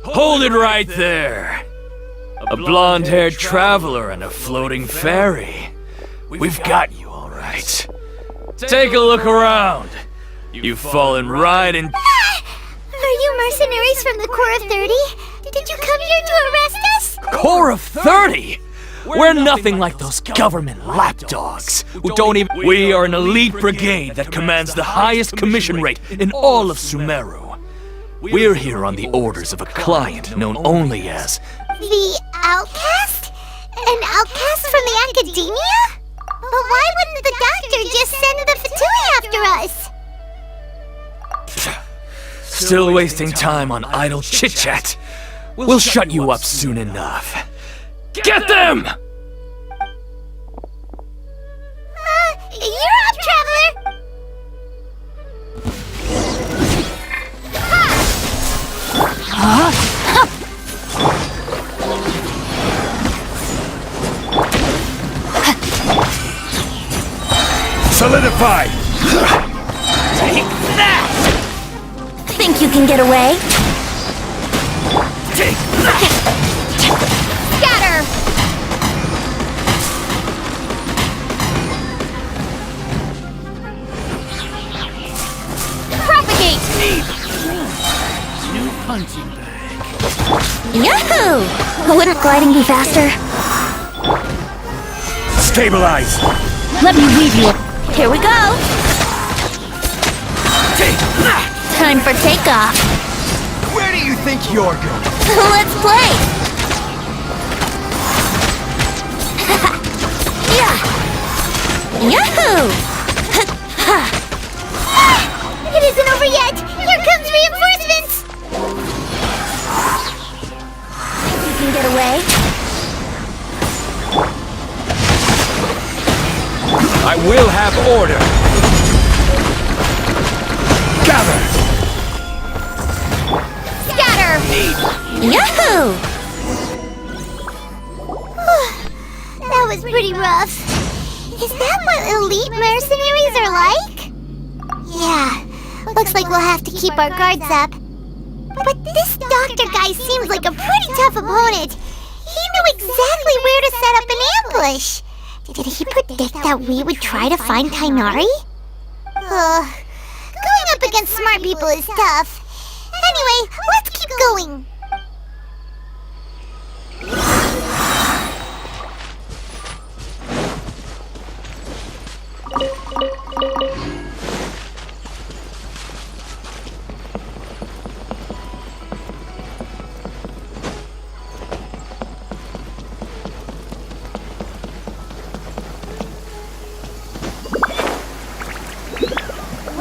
Hold it right there! A blonde-haired traveler and a floating fairy. We've got you, all right. Take a look around. You've fallen right in... Are you mercenaries from the Corps of 30? Did you come here to arrest us? Corps of 30? We're nothing like those government lapdogs who don't even... We are an elite brigade that commands the highest commission rate in all of Sumeru. We're here on the orders of a client known only as... The outcast? An outcast from the Academia? But why wouldn't the Doctor just send the Fatui after us? Still wasting time on idle chit-chat. We'll shut you up soon enough. Get them! You're up, Traveler! Solidify! Take that! Think you can get away? Take that! Scatter! Propagate! New punching bag. Yahoo! Wouldn't gliding be faster? Stabilize! Let me weave you. Here we go. Take that! Time for takeoff. Where do you think you're going? Let's play. Yeah. Yahoo! It isn't over yet! Here comes reinforcements! You can get away? I will have order. Gather! Scatter! Yahoo! That was pretty rough. Is that what elite mercenaries are like? Yeah, looks like we'll have to keep our guards up. But this doctor guy seems like a pretty tough opponent. He knew exactly where to set up an ambush. Did he predict that we would try to find Tainari? Going up against smart people is tough. Anyway, let's keep going.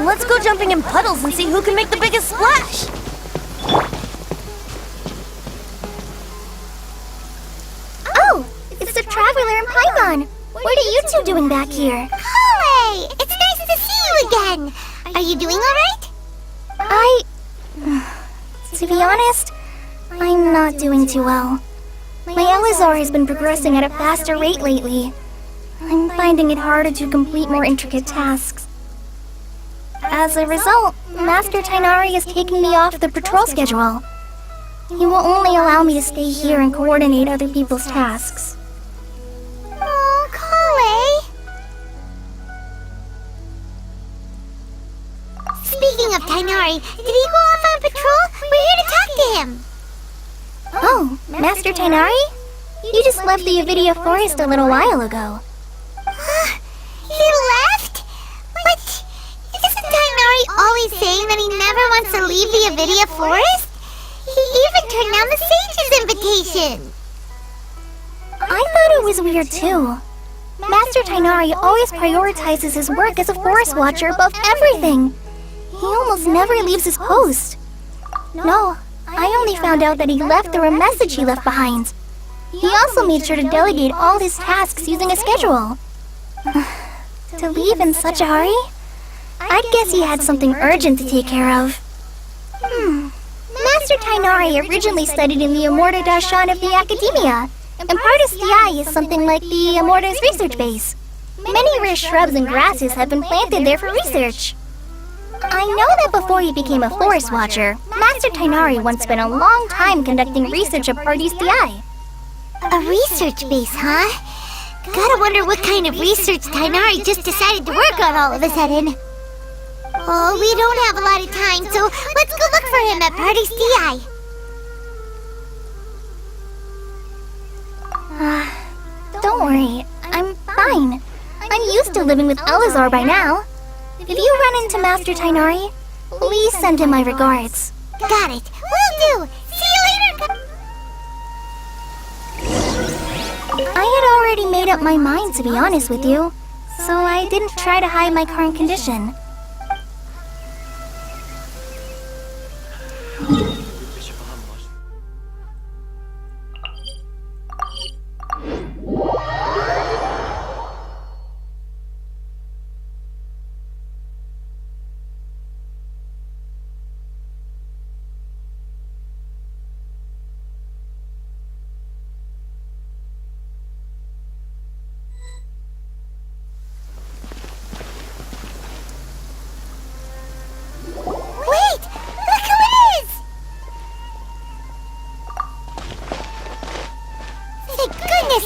Let's go jumping in puddles and see who can make the biggest splash! Oh, it's the Traveler and Paimon. What are you two doing back here? Chloe! It's nice to see you again! Are you doing alright? To be honest, I'm not doing too well. My Elazar has been progressing at a faster rate lately. I'm finding it harder to complete more intricate tasks. As a result, Master Tighnari is taking me off the patrol schedule. He will only allow me to stay here and coordinate other people's tasks. Oh, Chloe! Speaking of Tighnari, did he go off on patrol? We're here to talk to him! Oh, Master Tighnari? You just left the Avidia Forest a little while ago. He left? But isn't Tighnari always saying that he never wants to leave the Avidia Forest? He even turned down the Sage's invitation! I thought it was weird too. Master Tighnari always prioritizes his work as a forest watcher above everything. He almost never leaves his post. No, I only found out that he left through a message he left behind. He also made sure to delegate all his tasks using a schedule. To leave in such a hurry? I'd guess he had something urgent to take care of. Master Tighnari originally studied in the Amorta Darshan of the Academia, and Partis Di is something like the Amorta's research base. Many rare shrubs and grasses have been planted there for research. I know that before he became a forest watcher, Master Tighnari once spent a long time conducting research at Partis Di. A research base, huh? Gotta wonder what kind of research Tighnari just decided to work on all of a sudden. Oh, we don't have a lot of time, so let's go look for him at Partis Di. Don't worry, I'm fine. I'm used to living with Elazar by now. If you run into Master Tighnari, please send him my regards. Got it. Will do. See you later. I had already made up my mind, to be honest with you, so I didn't try to hide my current condition.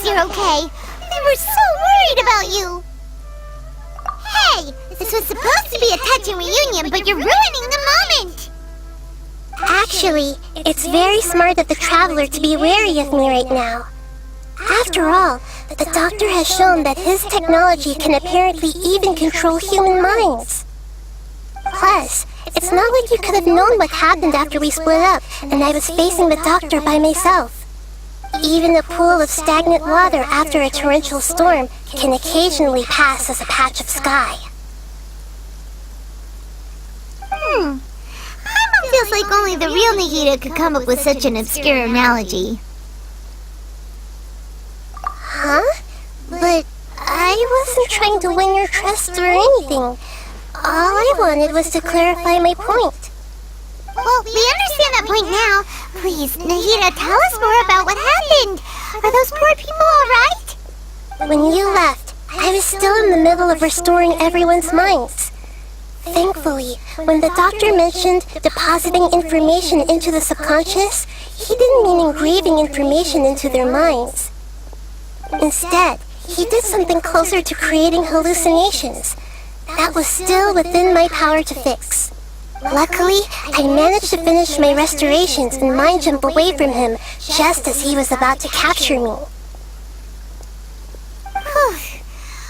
You're okay. They were so worried about you. Hey, this was supposed to be a touching reunion, but you're ruining the moment. Actually, it's very smart of the Traveler to be wary of me right now. After all, the Doctor has shown that his technology can apparently even control human minds. Plus, it's not like you could have known what happened after we split up and I was facing the Doctor by myself. Even a pool of stagnant water after a torrential storm can occasionally pass as a patch of sky. Feels like only the real Nahida could come up with such an obscure analogy. Huh? But I wasn't trying to win your trust or anything. All I wanted was to clarify my point. Well, we understand that point now. Please, Nahida, tell us more about what happened. Are those poor people alright? When you left, I was still in the middle of restoring everyone's minds. Thankfully, when the Doctor mentioned depositing information into the subconscious, he didn't mean engraving information into their minds. Instead, he did something closer to creating hallucinations. That was still within my power to fix. Luckily, I managed to finish my restorations and mind jump away from him just as he was about to capture me.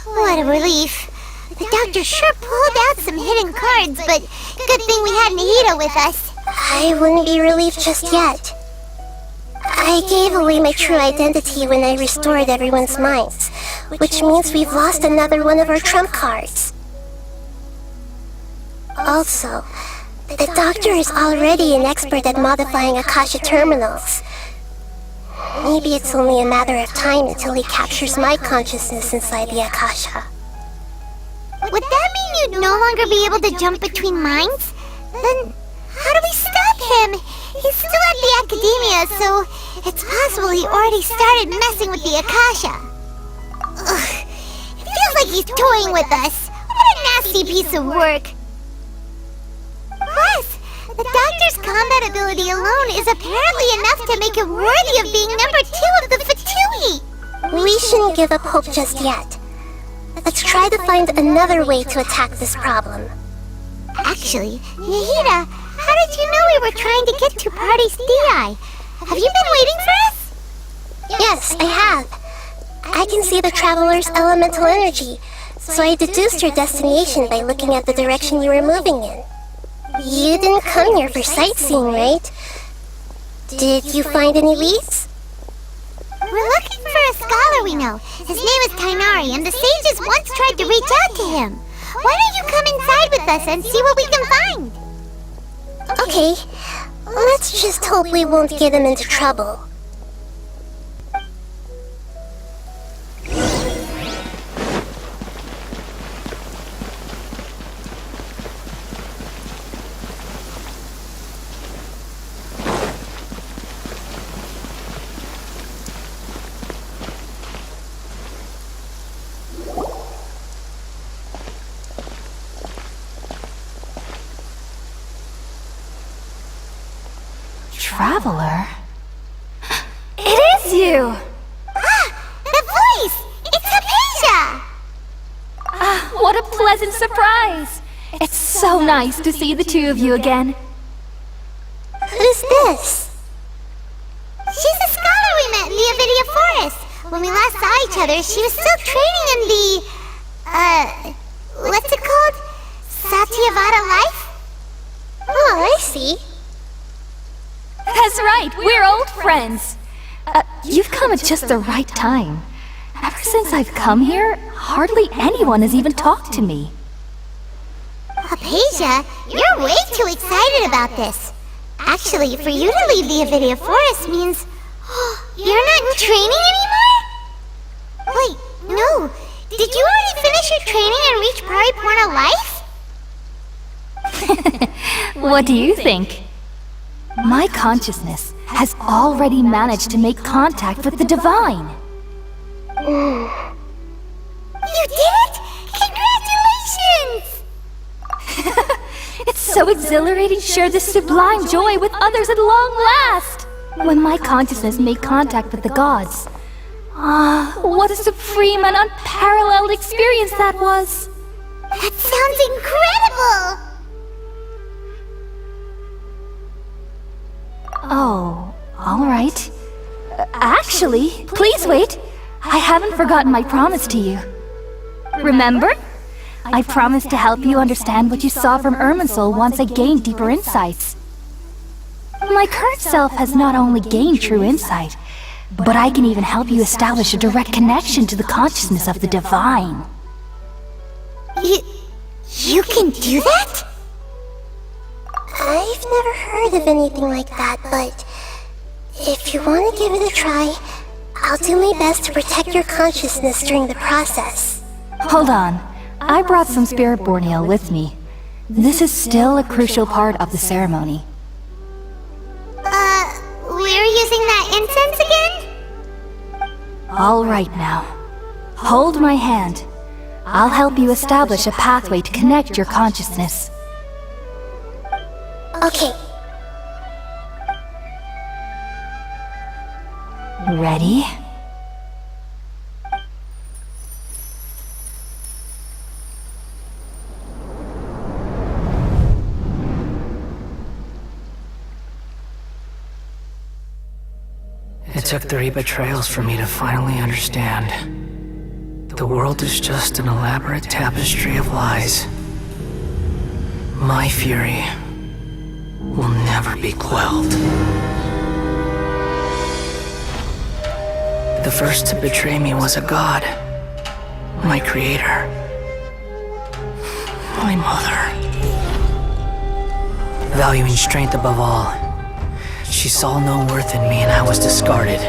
What a relief. The Doctor sure pulled out some hidden cards, but good thing we had Nahida with us. I wouldn't be relieved just yet. I gave away my true identity when I restored everyone's minds, which means we've lost another one of our trump cards. Also, the doctor is already an expert at modifying Akasha terminals. Maybe it's only a matter of time until he captures my consciousness inside the Akasha. Would that mean you'd no longer be able to jump between minds? Then how do we stop him? He's still at the academia, so it's possible he already started messing with the Akasha. Ugh, it feels like he's toying with us. What a nasty piece of work. Plus, the doctor's combat ability alone is apparently enough to make him worthy of being number 2 of the Fatui. We shouldn't give up hope just yet. Let's try to find another way to attack this problem. Actually, Yahida, how did you know we were trying to get to Party's DI? Have you been waiting for us? Yes, I have. I can see the traveler's elemental energy, so I deduced your destination by looking at the direction you were moving in. You didn't come here for sightseeing, right? Did you find any leads? We're looking for a scholar we know. His name is Tainari, and the sages once tried to reach out to him. Why don't you come inside with us and see what we can find? Okay, let's just hope we won't get him into trouble. Traveler? It is you! The voice! It's Hypatia! What a pleasant surprise! It's so nice to see the two of you again. Who's this? She's a scholar we met in the Avidia Forest. When we last saw each other, she was still training in the... what's it called? Satyavada life? Oh, I see. That's right, we're old friends. You've come at just the right time. Ever since I've come here, hardly anyone has even talked to me. Hypatia, you're way too excited about this. Actually, for you to leave the Avidia Forest means... you're not in training anymore? Wait, no. Did you already finish your training and reach Paripurna life? What do you think? My consciousness has already managed to make contact with the divine. You did it! Congratulations! It's so exhilarating to share this sublime joy with others at long last! When my consciousness made contact with the gods. What a supreme and unparalleled experience that was! That sounds incredible! Oh, all right. Actually, please wait. I haven't forgotten my promise to you. Remember? I promised to help you understand what you saw from Irminsul once I gained deeper insights. My current self has not only gained true insight, but I can even help you establish a direct connection to the consciousness of the divine. You can do that? I've never heard of anything like that, but if you want to give it a try, I'll do my best to protect your consciousness during the process. Hold on. I brought some spirit borneal with me. This is still a crucial part of the ceremony. We're using that incense again? All right now. Hold my hand. I'll help you establish a pathway to connect your consciousness. Okay. Ready? It took 3 betrayals for me to finally understand. The world is just an elaborate tapestry of lies. My fury will never be quelled. The first to betray me was a god. My creator. My mother. valuing strength above all. She saw no worth in me and I was discarded.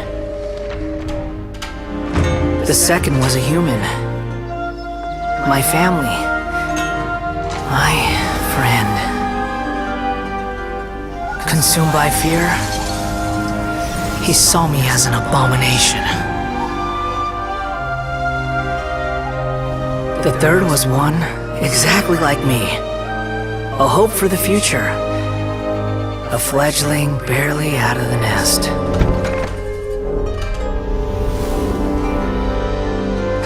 The second was a human. My family. My friend. Consumed by fear, he saw me as an abomination. The third was one exactly like me. A hope for the future. A fledgling barely out of the nest.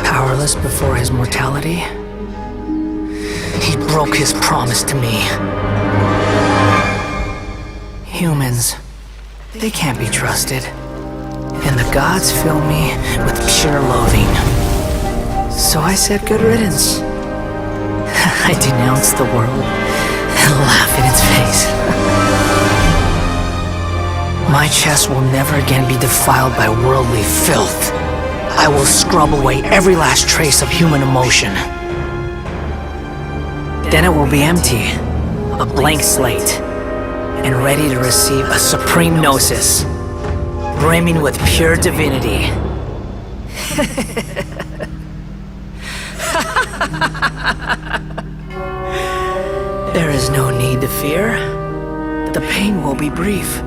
Powerless before his mortality, he broke his promise to me. Humans, they can't be trusted. And the gods fill me with pure loathing. So I said good riddance. I denounced the world and laughed in its face. My chest will never again be defiled by worldly filth. I will scrub away every last trace of human emotion. Then it will be empty, a blank slate, and ready to receive a supreme gnosis, brimming with pure divinity. There is no need to fear. The pain will be brief.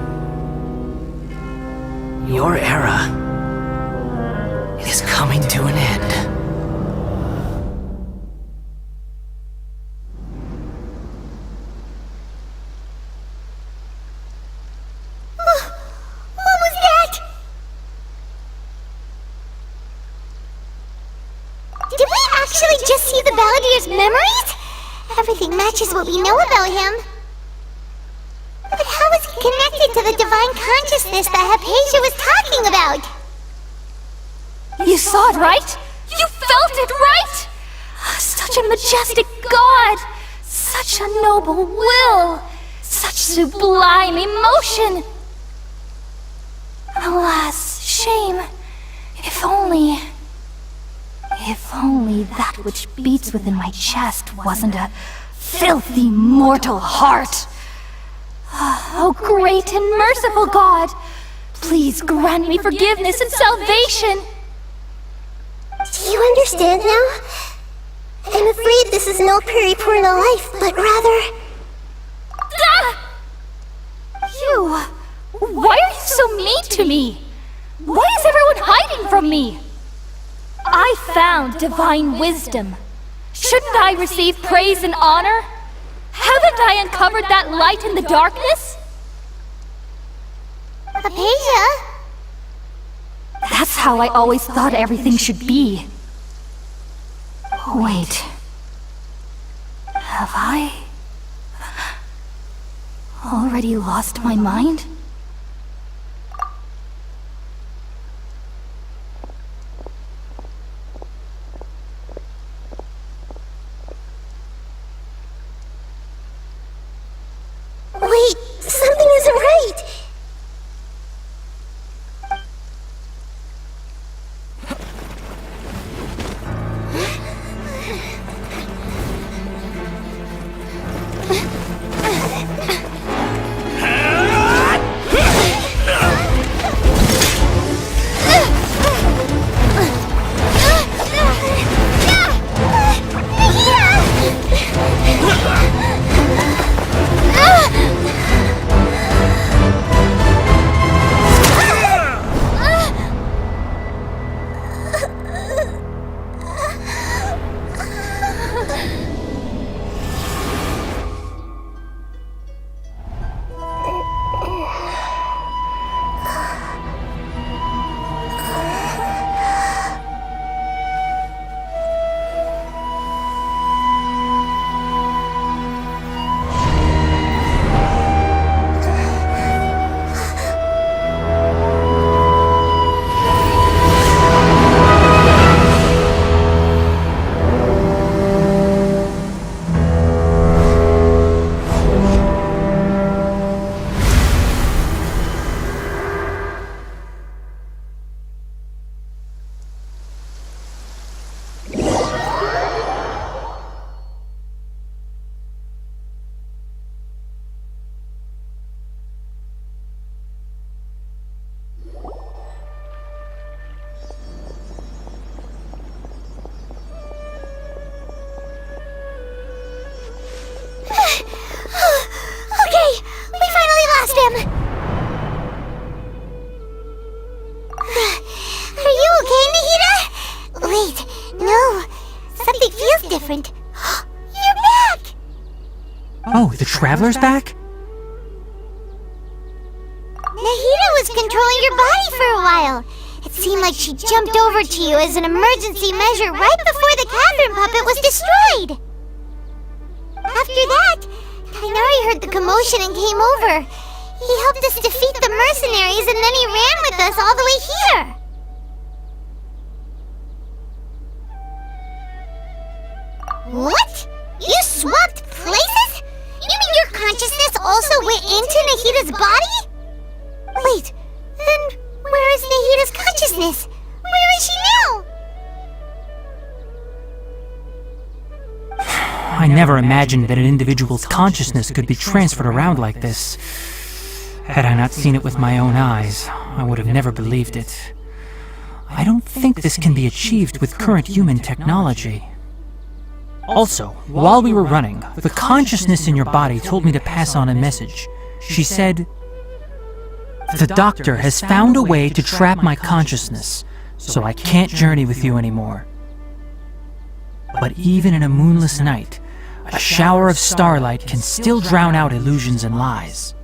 Your era is coming to an end. What was that? Did we actually just see the Baladier's memories? Everything matches what we know about him. But how is he connected to the divine consciousness that Hypatia was talking about? You saw it, right? You felt it, right? Such a majestic god! Such a noble will! Such sublime emotion! Alas, shame. If only that which beats within my chest wasn't a filthy mortal heart. Oh, great and merciful God, please grant me forgiveness and salvation. Do you understand now? I'm afraid this is no periportal life, but rather... Ah! You! Why are you so mean to me? Why is everyone hiding from me? I found divine wisdom. Shouldn't I receive praise and honor? Haven't I uncovered that light in the darkness? Hypatia? That's how I always thought everything should be. Wait. Have I already lost my mind? Wait, something isn't right. different. You're back! Oh, the Traveler's back? Nahida was controlling your body for a while. It seemed like she jumped over to you as an emergency measure right before the Catherine puppet was destroyed. After that, Tainari heard the commotion and came over. He helped us defeat the mercenaries and then he ran with us all the way here. What? You swapped places? You mean your consciousness also went into Nahida's body? Wait, then where is Nahida's consciousness? Where is she now? I never imagined that an individual's consciousness could be transferred around like this. Had I not seen it with my own eyes, I would have never believed it. I don't think this can be achieved with current human technology. Also, while we were running, the consciousness in your body told me to pass on a message. She said, "The doctor has found a way to trap my consciousness, so I can't journey with you anymore. But even in a moonless night, a shower of starlight can still drown out illusions and lies."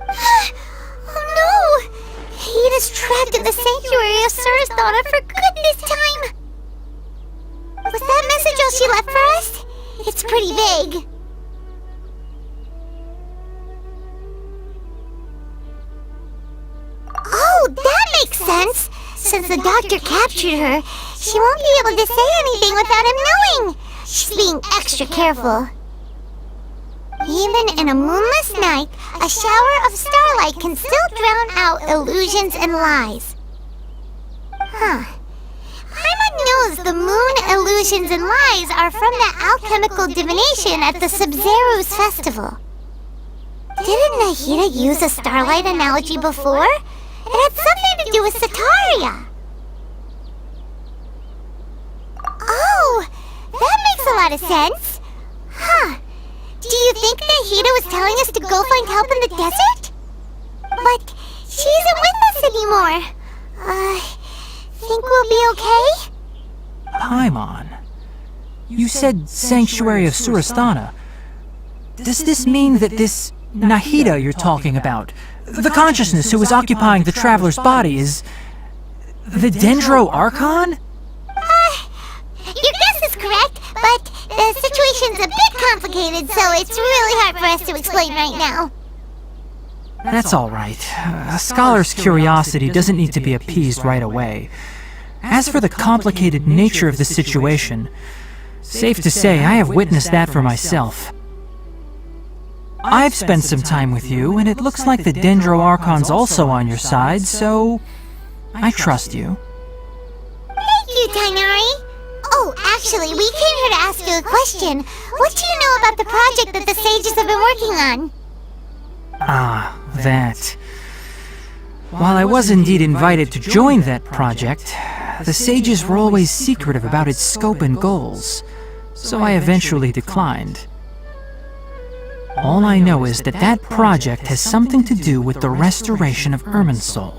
Oh no! Nahida's trapped in the sanctuary of Surasthana for good this time! Was that message all she left for us? It's pretty vague. Oh, that makes sense! Since the doctor captured her, she won't be able to say anything without him knowing! She's being extra careful. Even in a moonless night, a shower of starlight can still drown out illusions and lies. Huh. Paimon knows the moon illusions and lies are from the alchemical divination at the Sub-Zero's festival. Didn't Nahida use a starlight analogy before? It had something to do with Sataria. Oh, that makes a lot of sense. Huh. Do you think Nahida was telling us to go find help in the desert? But she isn't with us anymore. Think we'll be okay? Paimon, you said Sanctuary of Surasthana. Does this mean that this Nahida you're talking about, the consciousness who is occupying the Traveler's body, is the Dendro Archon? Your guess is correct, but the situation's a bit complicated, so it's really hard for us to explain right now. That's all right. A scholar's curiosity doesn't need to be appeased right away. As for the complicated nature of the situation, safe to say I have witnessed that for myself. I've spent some time with you, and it looks like the Dendro Archon's also on your side, so I trust you. Thank you, Tainari. Oh, actually, we came here to ask you a question. What do you know about the project that the sages have been working on? Ah, that. While I was indeed invited to join that project, the sages were always secretive about its scope and goals, so I eventually declined. All I know is that that project has something to do with the restoration of Irminsul.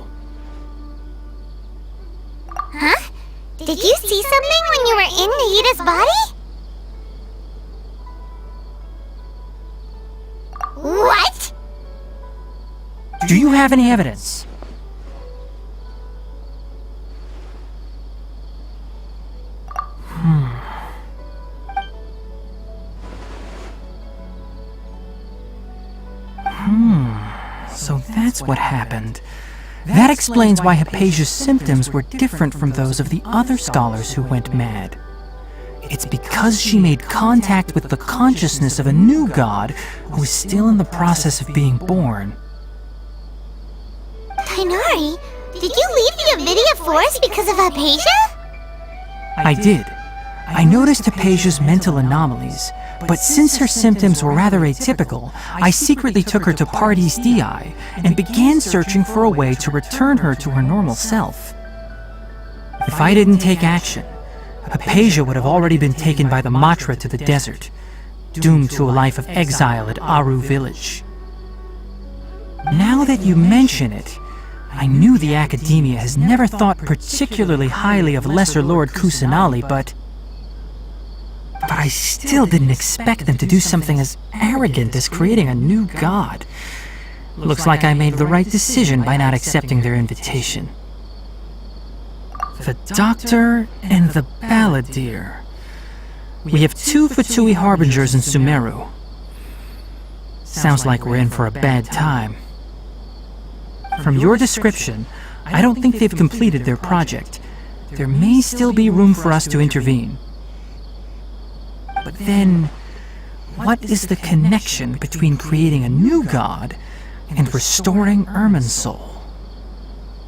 Huh? Did you see something when you were in Nahida's body? What? Do you have any evidence? So that's what happened. That explains why Hypatia's symptoms were different from those of the other scholars who went mad. It's because she made contact with the consciousness of a new god who is still in the process of being born. Tainari, did you leave the Avidia Forest because of Hypatia? I did. I noticed Hypatia's mental anomalies, but since her symptoms were rather atypical, I secretly took her to Pardes Dii and began searching for a way to return her to her normal self. If I didn't take action, Hypatia would have already been taken by the Matra to the desert, doomed to a life of exile at Aru village. Now that you mention it, I knew the Academia has never thought particularly highly of Lesser Lord Kusanali, but I still didn't expect them to do something as arrogant as creating a new god. Looks like I made the right decision by not accepting their invitation. The Doctor and the Balladeer. We have 2 Fatui Harbingers in Sumeru. Sounds like we're in for a bad time. From your description, I don't think they've completed their project. There may still be room for us to intervene. But then, what is the connection between creating a new god and restoring Irminsul?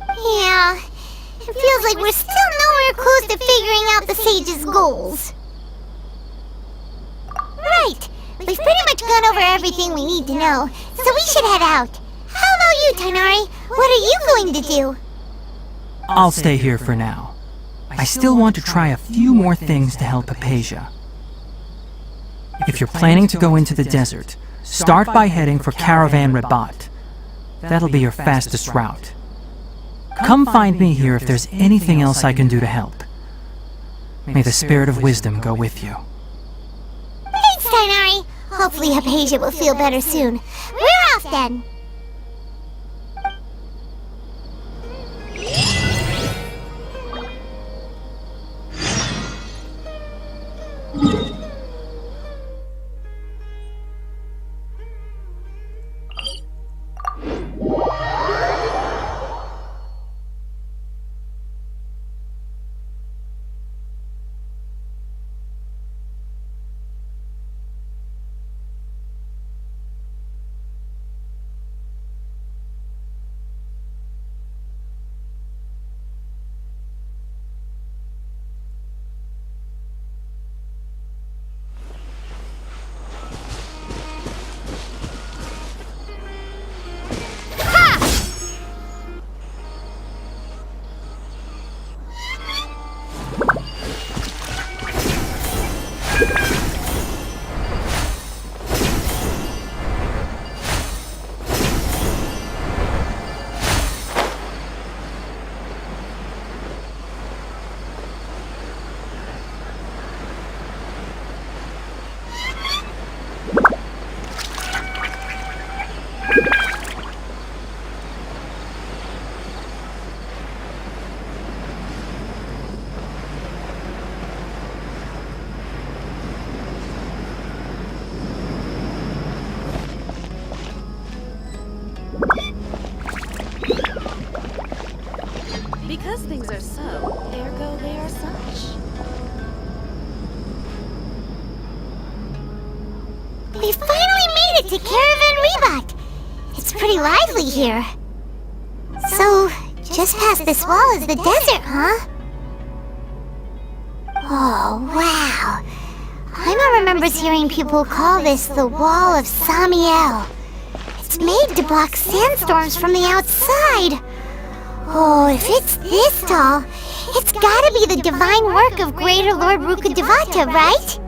Yeah, it feels like we're still nowhere close to figuring out the Sage's goals. Right, we've pretty much gone over everything we need to know, so we should head out. How about you, Tighnari? What are you going to do? I'll stay here for now. I still want to try a few more things to help Hypatia. If you're planning to go into the desert, start by heading for Caravan Rabat. That'll be your fastest route. Come find me here if there's anything else I can do to help. May the spirit of wisdom go with you. Thanks, Tighnari. Hopefully Hypatia will feel better soon. We're off then. Because things are so, ergo they are such. We finally made it to Caravan Rabat. It's pretty lively here. So, just past this wall is the desert, huh? Oh, wow. Paimon remembers hearing people call this the Wall of Samiel. It's made to block sandstorms from the outside. Oh, if it's this tall, it's gotta be the divine work of Greater Lord Rukkhadevata, right?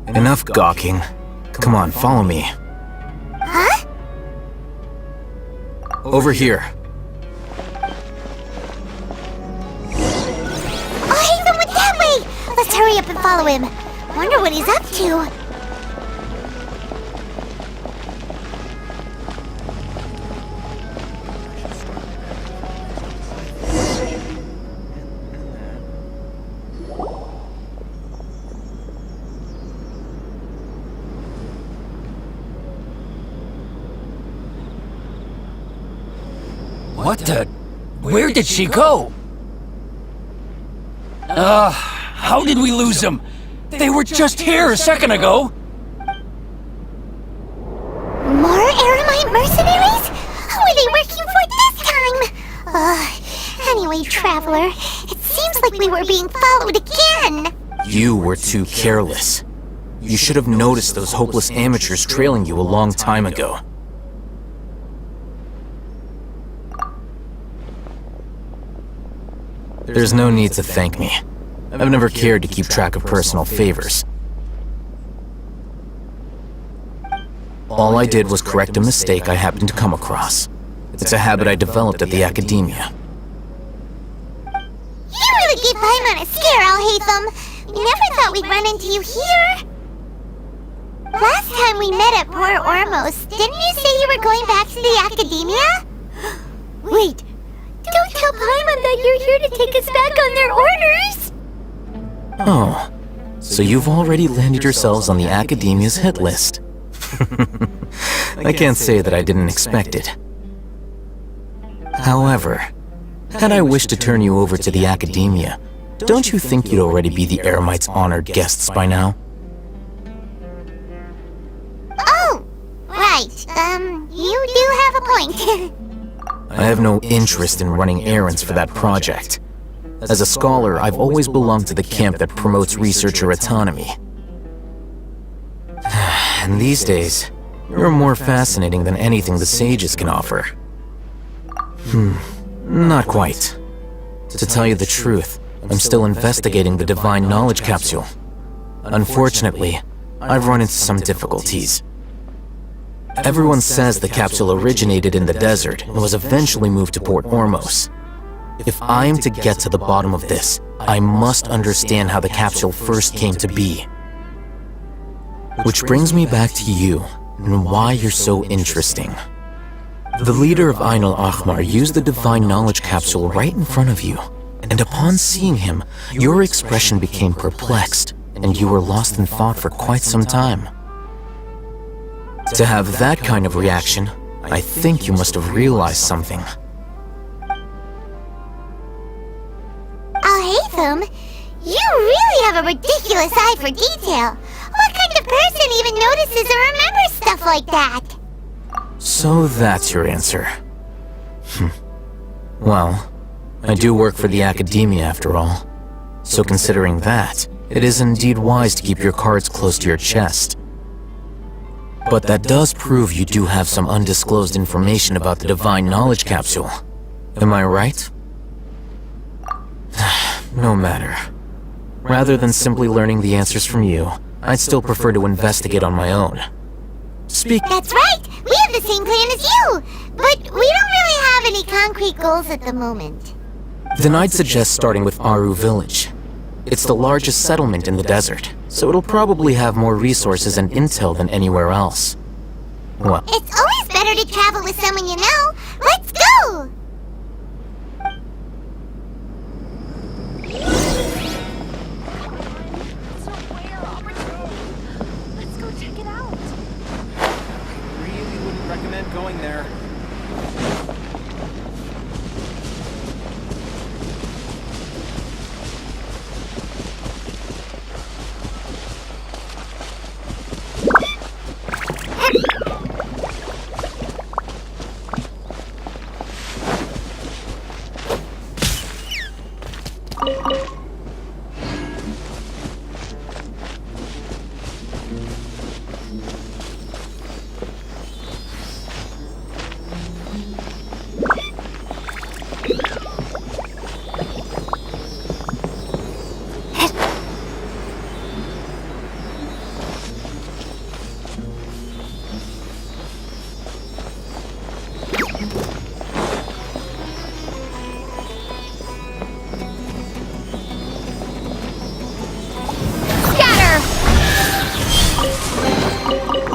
Enough gawking. Come on, follow me. Huh? Over here. Oh, Haven went that way! Let's hurry up and follow him. Wonder what he's up to. What the? Where did she go? How did we lose them? They were just here a second ago. More Eremite mercenaries? Who are they working for this time? Anyway, Traveler, it seems like we were being followed again. You were too careless. You should have noticed those hopeless amateurs trailing you a long time ago. There's no need to thank me. I've never cared to keep track of personal favors. All I did was correct a mistake I happened to come across. It's a habit I developed at the Academia. You really gave Paimon a scare, Al-Haytham. We never thought we'd run into you here. Last time we met at Port Ormos, didn't you say you were going back to the Academia? Wait, don't tell Paimon that you're here to take us back on their orders! Oh, so you've already landed yourselves on the Academia's hit list. I can't say that I didn't expect it. However, had I wished to turn you over to the Academia, don't you think you'd already be the Eremites' honored guests by now? Oh, right. You do have a point. I have no interest in running errands for that project. As a scholar, I've always belonged to the camp that promotes researcher autonomy. And these days, you're more fascinating than anything the sages can offer. Not quite. To tell you the truth, I'm still investigating the Divine Knowledge Capsule. Unfortunately, I've run into some difficulties. Everyone says the capsule originated in the desert and was eventually moved to Port Ormos. If I am to get to the bottom of this, I must understand how the capsule first came to be. Which brings me back to you, and why you're so interesting. The leader of Ain al-Ahmar used the Divine Knowledge Capsule right in front of you, and upon seeing him, your expression became perplexed, and you were lost in thought for quite some time. To have that kind of reaction, I think you must have realized something. Al-Haytham, you really have a ridiculous eye for detail. What kind of person even notices or remembers stuff like that? So that's your answer. Well, I do work for the Academia after all. So considering that, it is indeed wise to keep your cards close to your chest. But that does prove you do have some undisclosed information about the Divine Knowledge Capsule. Am I right? No matter. Rather than simply learning the answers from you, I'd still prefer to investigate on my own. That's right! We have the same plan as you! But we don't really have any concrete goals at the moment. Then I'd suggest starting with Aru Village. It's the largest settlement in the desert, so it'll probably have more resources and intel than anywhere else. Well, It's always better to travel with someone you know. Let's go! Let's go check it out. Really wouldn't recommend going there.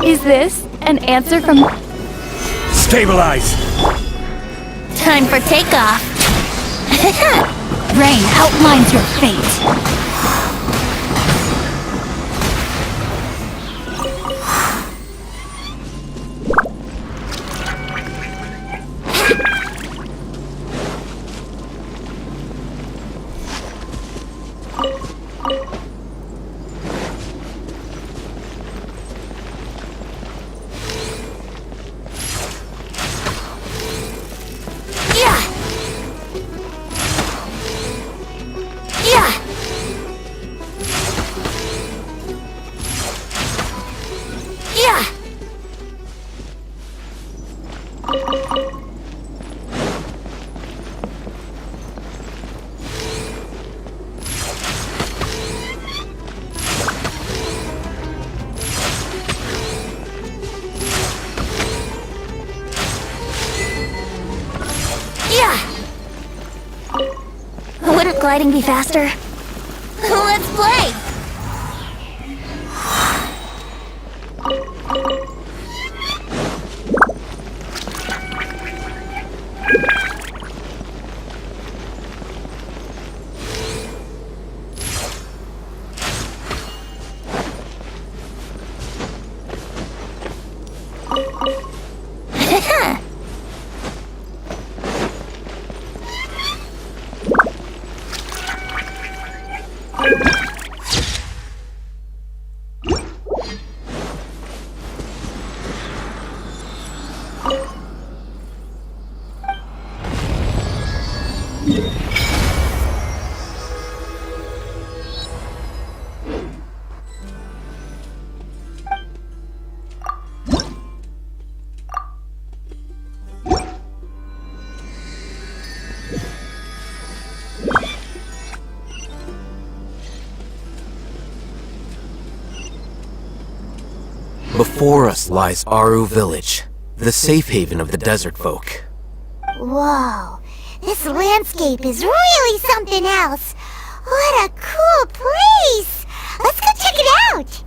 Is this an answer from... Stabilize! Time for takeoff. Rain outlines your fate. gliding be faster? Let's play! Before us lies Aru Village, the safe haven of the desert folk. Whoa, this landscape is really something else. What a cool place! Let's go check it out!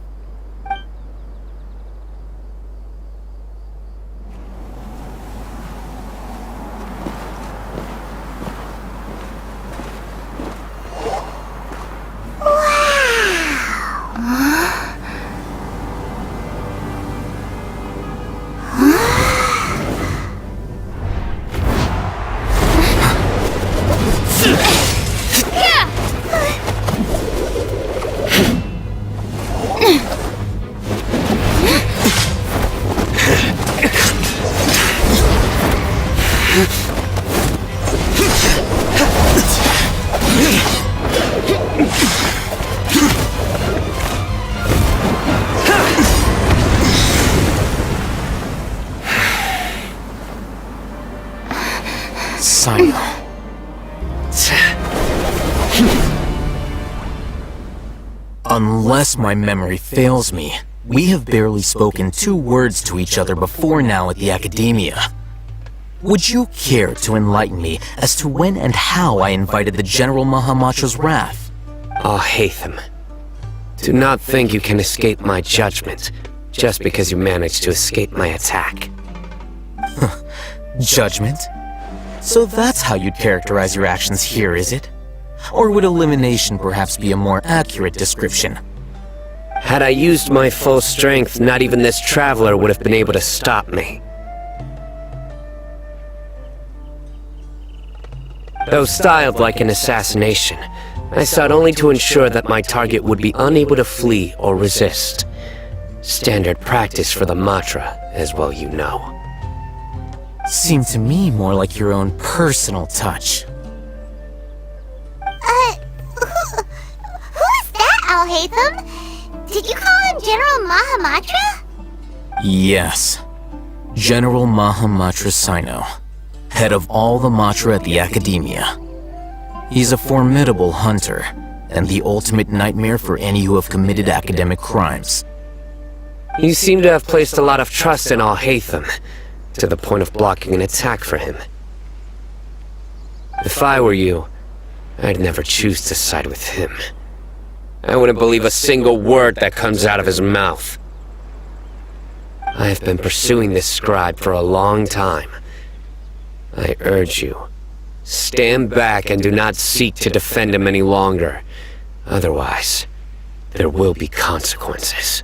Unless my memory fails me, we have barely spoken 2 words to each other before now at the Academia. Would you care to enlighten me as to when and how I invited the General Mahamatra's wrath? Hatham, do not think you can escape my judgment just because you managed to escape my attack. Judgment? So that's how you'd characterize your actions here, is it? Or would elimination perhaps be a more accurate description? Had I used my full strength, not even this traveler would have been able to stop me. Though styled like an assassination, I sought only to ensure that my target would be unable to flee or resist. Standard practice for the Matra, as well you know. Seemed to me more like your own personal touch. Who is that, Al-Hatham? Did you call him General Mahamatra? Yes. General Mahamatra Sino, head of all the Matra at the Academia. He's a formidable hunter, and the ultimate nightmare for any who have committed academic crimes. You seem to have placed a lot of trust in Al-Hatham, to the point of blocking an attack for him. If I were you, I'd never choose to side with him. I wouldn't believe a single word that comes out of his mouth. I have been pursuing this scribe for a long time. I urge you, stand back and do not seek to defend him any longer. Otherwise, there will be consequences.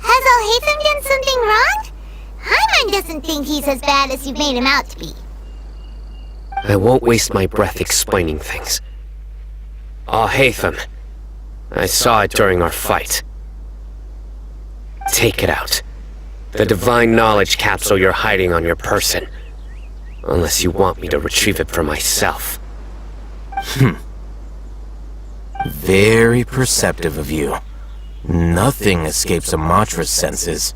Has Al-Hatham done something wrong? Hyman doesn't think he's as bad as you've made him out to be. I won't waste my breath explaining things. Al-Hatham, I saw it during our fight. Take it out. The divine knowledge capsule you're hiding on your person. Unless you want me to retrieve it for myself. Very perceptive of you. Nothing escapes a Matra's senses.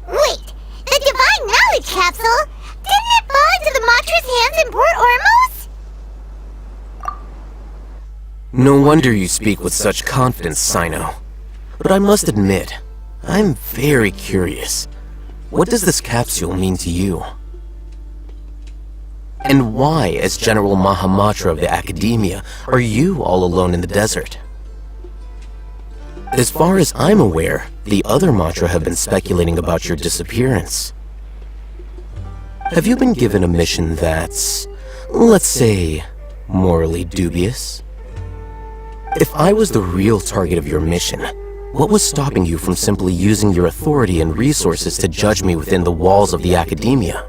Wait, the divine knowledge capsule? Didn't it fall into the Matra's hands in Port Ormos? No wonder you speak with such confidence, Sino. But I must admit, I'm very curious. What does this capsule mean to you? And why, as General Mahamatra of the Academia, are you all alone in the desert? As far as I'm aware, the other Matra have been speculating about your disappearance. Have you been given a mission that's, let's say, morally dubious? If I was the real target of your mission, what was stopping you from simply using your authority and resources to judge me within the walls of the Academia?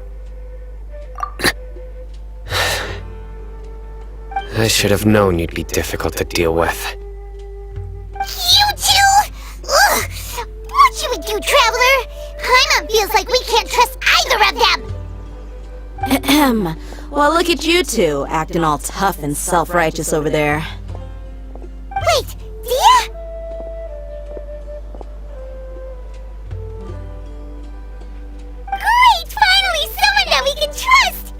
I should have known you'd be difficult to deal with. You two? Ugh! What should we do, Traveler? Paimon feels like we can't trust either of them! Ahem. Well, look at you two, acting all tough and self-righteous over there. Wait, Dia? Great! Finally, someone that we can trust!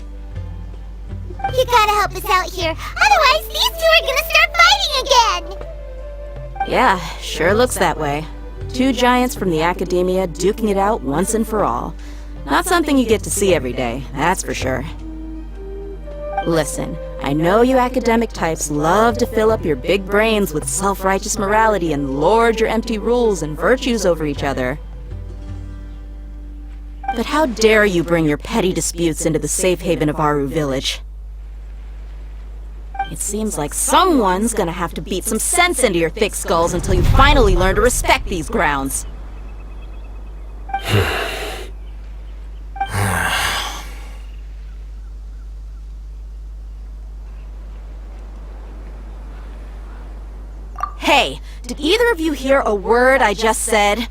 You gotta help us out here, otherwise these two are gonna start fighting again! Yeah, sure looks that way. Two giants from the Academia duking it out once and for all. Not something you get to see every day, that's for sure. Listen, I know you academic types love to fill up your big brains with self-righteous morality and lord your empty rules and virtues over each other. But how dare you bring your petty disputes into the safe haven of Aru Village? It seems like someone's gonna have to beat some sense into your thick skulls until you finally learn to respect these grounds. Hey, did either of you hear a word I just said?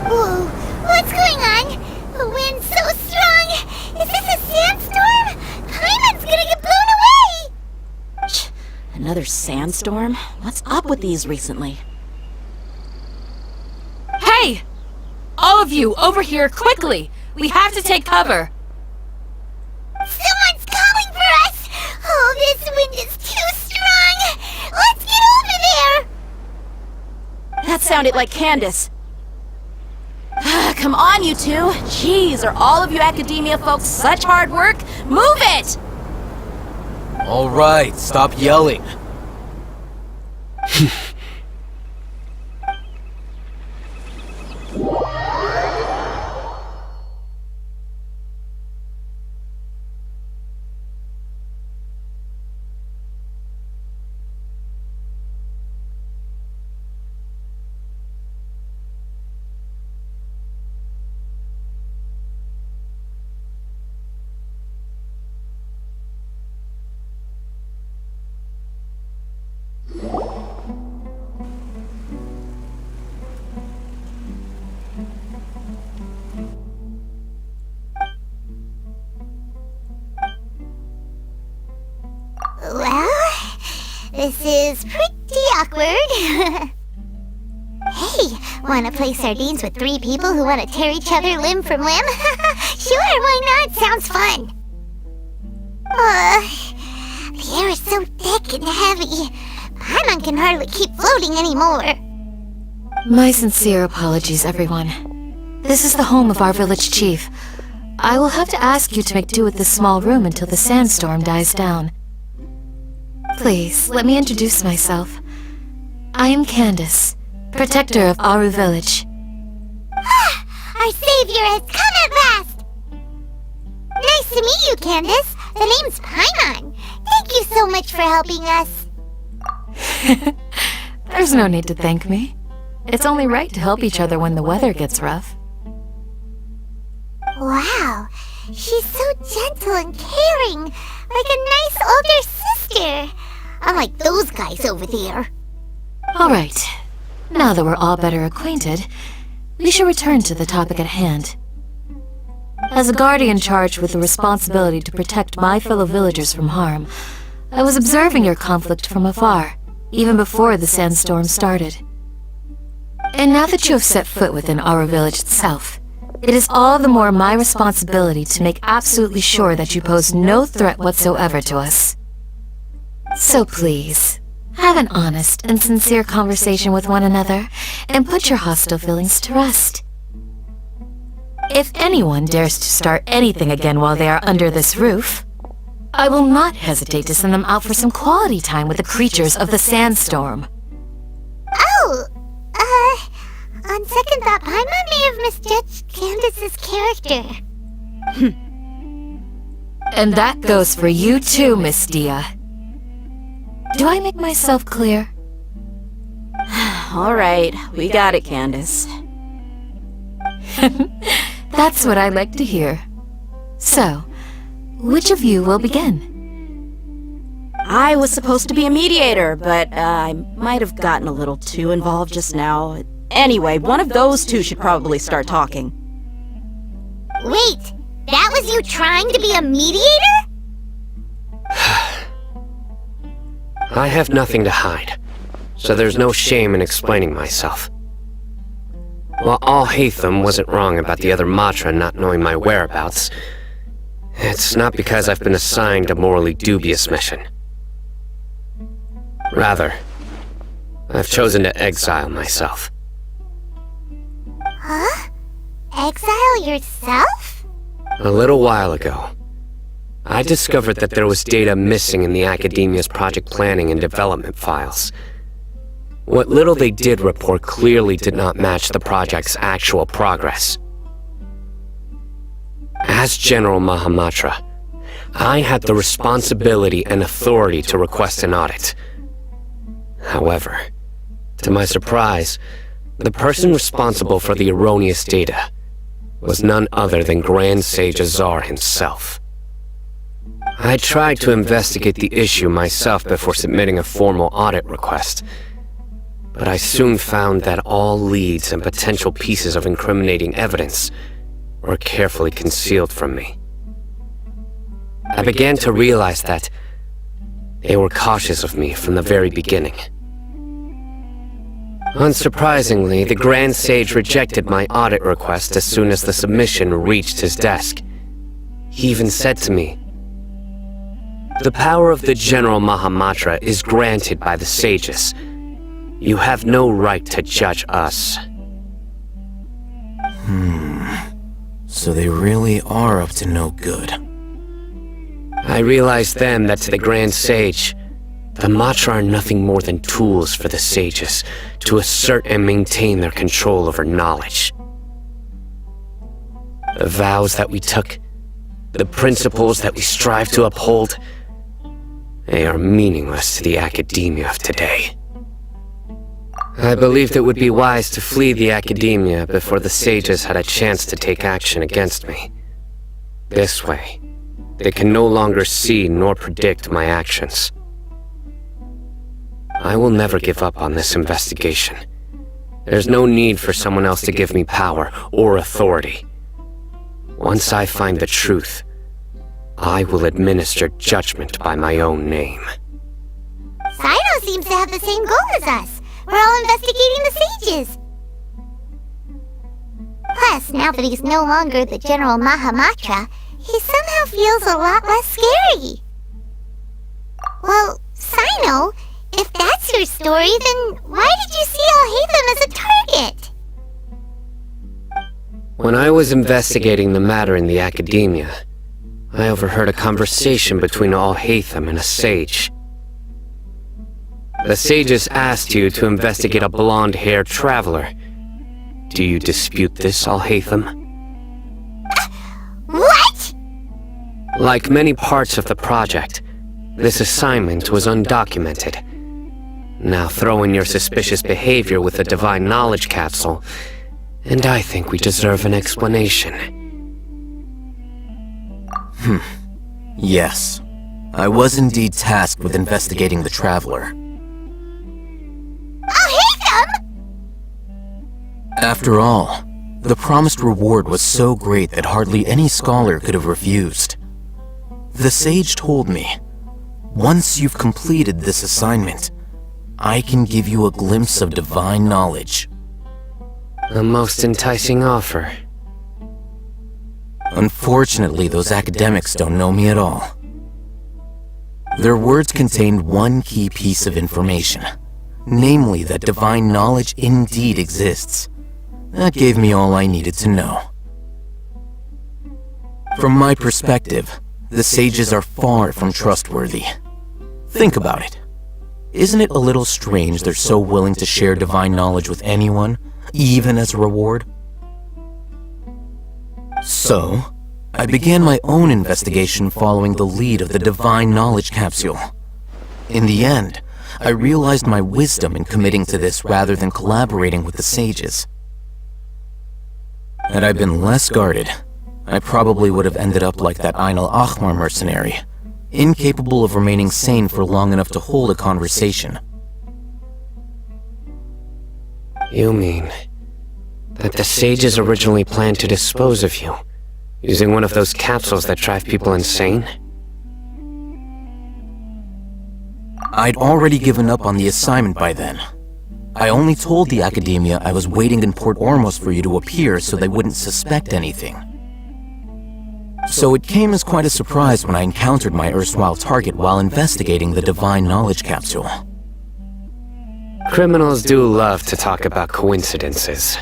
Whoa, what's going on? The wind's so strong! Is this a sandstorm? Paimon's gonna get blown away! Shh, another sandstorm? What's up with these recently? Hey! All of you, over here, quickly! We have to take cover! Someone's calling for us! Oh, this wind is too strong! Let's get over there! That sounded like Candace. Come on, you two! Jeez, are all of you Academia folks such hard work? Move it! All right, stop yelling. Well, this is pretty awkward. Hey, wanna play sardines with 3 people who wanna tear each other limb from limb? Sure, why not? Sounds fun. The air is so thick and heavy. Paimon can hardly keep floating anymore. My sincere apologies, everyone. This is the home of our village chief. I will have to ask you to make do with this small room until the sandstorm dies down. Please, let me introduce myself. I am Candace, protector of Aru Village. Our savior has come at last! Nice to meet you, Candace. The name's Paimon. Thank you so much for helping us. There's no need to thank me. It's only right to help each other when the weather gets rough. Wow, she's so gentle and caring, like a nice older sister. Unlike those guys over there. All right. Now that we're all better acquainted, we should return to the topic at hand. As a guardian charged with the responsibility to protect my fellow villagers from harm, I was observing your conflict from afar, even before the sandstorm started. And now that you have set foot within Aru Village itself, It is all the more my responsibility to make absolutely sure that you pose no threat whatsoever to us. So please, have an honest and sincere conversation with one another, and put your hostile feelings to rest. If anyone dares to start anything again while they are under this roof, I will not hesitate to send them out for some quality time with the creatures of the sandstorm. Oh, on second thought, Paimon may have misjudged Candace's character. And that goes for you too, Miss Dia. Do I make myself clear? Alright, we got it, Candace. That's what I like to hear. So, which of you will begin? I was supposed to be a mediator, but I might have gotten a little too involved just now. Anyway, one of those two should probably start talking. Wait, that was you trying to be a mediator? I have nothing to hide, so there's no shame in explaining myself. While Al-Haytham wasn't wrong about the other Matra not knowing my whereabouts, it's not because I've been assigned a morally dubious mission. Rather, I've chosen to exile myself. Huh? Exile yourself? A little while ago, I discovered that there was data missing in the Academia's project planning and development files. What little they did report clearly did not match the project's actual progress. As General Mahamatra, I had the responsibility and authority to request an audit. However, to my surprise, the person responsible for the erroneous data was none other than Grand Sage Azar himself. I tried to investigate the issue myself before submitting a formal audit request, but I soon found that all leads and potential pieces of incriminating evidence were carefully concealed from me. I began to realize that they were cautious of me from the very beginning. Unsurprisingly, the Grand Sage rejected my audit request as soon as the submission reached his desk. He even said to me, "The power of the General Mahamatra is granted by the sages. You have no right to judge us." So they really are up to no good. I realized then that to the Grand Sage, the Matra are nothing more than tools for the sages to assert and maintain their control over knowledge. The vows that we took, the principles that we strive to uphold, they are meaningless to the Academia of today. I believed it would be wise to flee the Academia before the sages had a chance to take action against me. This way, they can no longer see nor predict my actions. I will never give up on this investigation. There's no need for someone else to give me power or authority. Once I find the truth, I will administer judgment by my own name. Sino seems to have the same goal as us. We're all investigating the sages. Plus, now that he's no longer the General Mahamatra, he somehow feels a lot less scary. Well, Sino, if that's your story, then why did you see Al-Haytham as a target? When I was investigating the matter in the Academia, I overheard a conversation between Al-Haytham and a sage. The sages asked you to investigate a blonde-haired traveler. Do you dispute this, Al-Haytham? What? Like many parts of the project, this assignment was undocumented. Now throw in your suspicious behavior with the Divine Knowledge Capsule, and I think we deserve an explanation. Yes. I was indeed tasked with investigating the Traveler. Al-Haytham! After all, the promised reward was so great that hardly any scholar could have refused. The sage told me, once you've completed this assignment, I can give you a glimpse of divine knowledge. A most enticing offer. Unfortunately, those academics don't know me at all. Their words contained one key piece of information, namely that divine knowledge indeed exists. That gave me all I needed to know. From my perspective, the sages are far from trustworthy. Think about it. Isn't it a little strange they're so willing to share divine knowledge with anyone, even as a reward? So, I began my own investigation following the lead of the divine knowledge capsule. In the end, I realized my wisdom in committing to this rather than collaborating with the sages. Had I been less guarded, I probably would have ended up like that Ain al-Ahmar mercenary, incapable of remaining sane for long enough to hold a conversation. You mean that the sages originally planned to dispose of you, using one of those capsules that drive people insane? I'd already given up on the assignment by then. I only told the Academia I was waiting in Port Ormos for you to appear so they wouldn't suspect anything. So it came as quite a surprise when I encountered my erstwhile target while investigating the divine knowledge capsule. Criminals do love to talk about coincidences.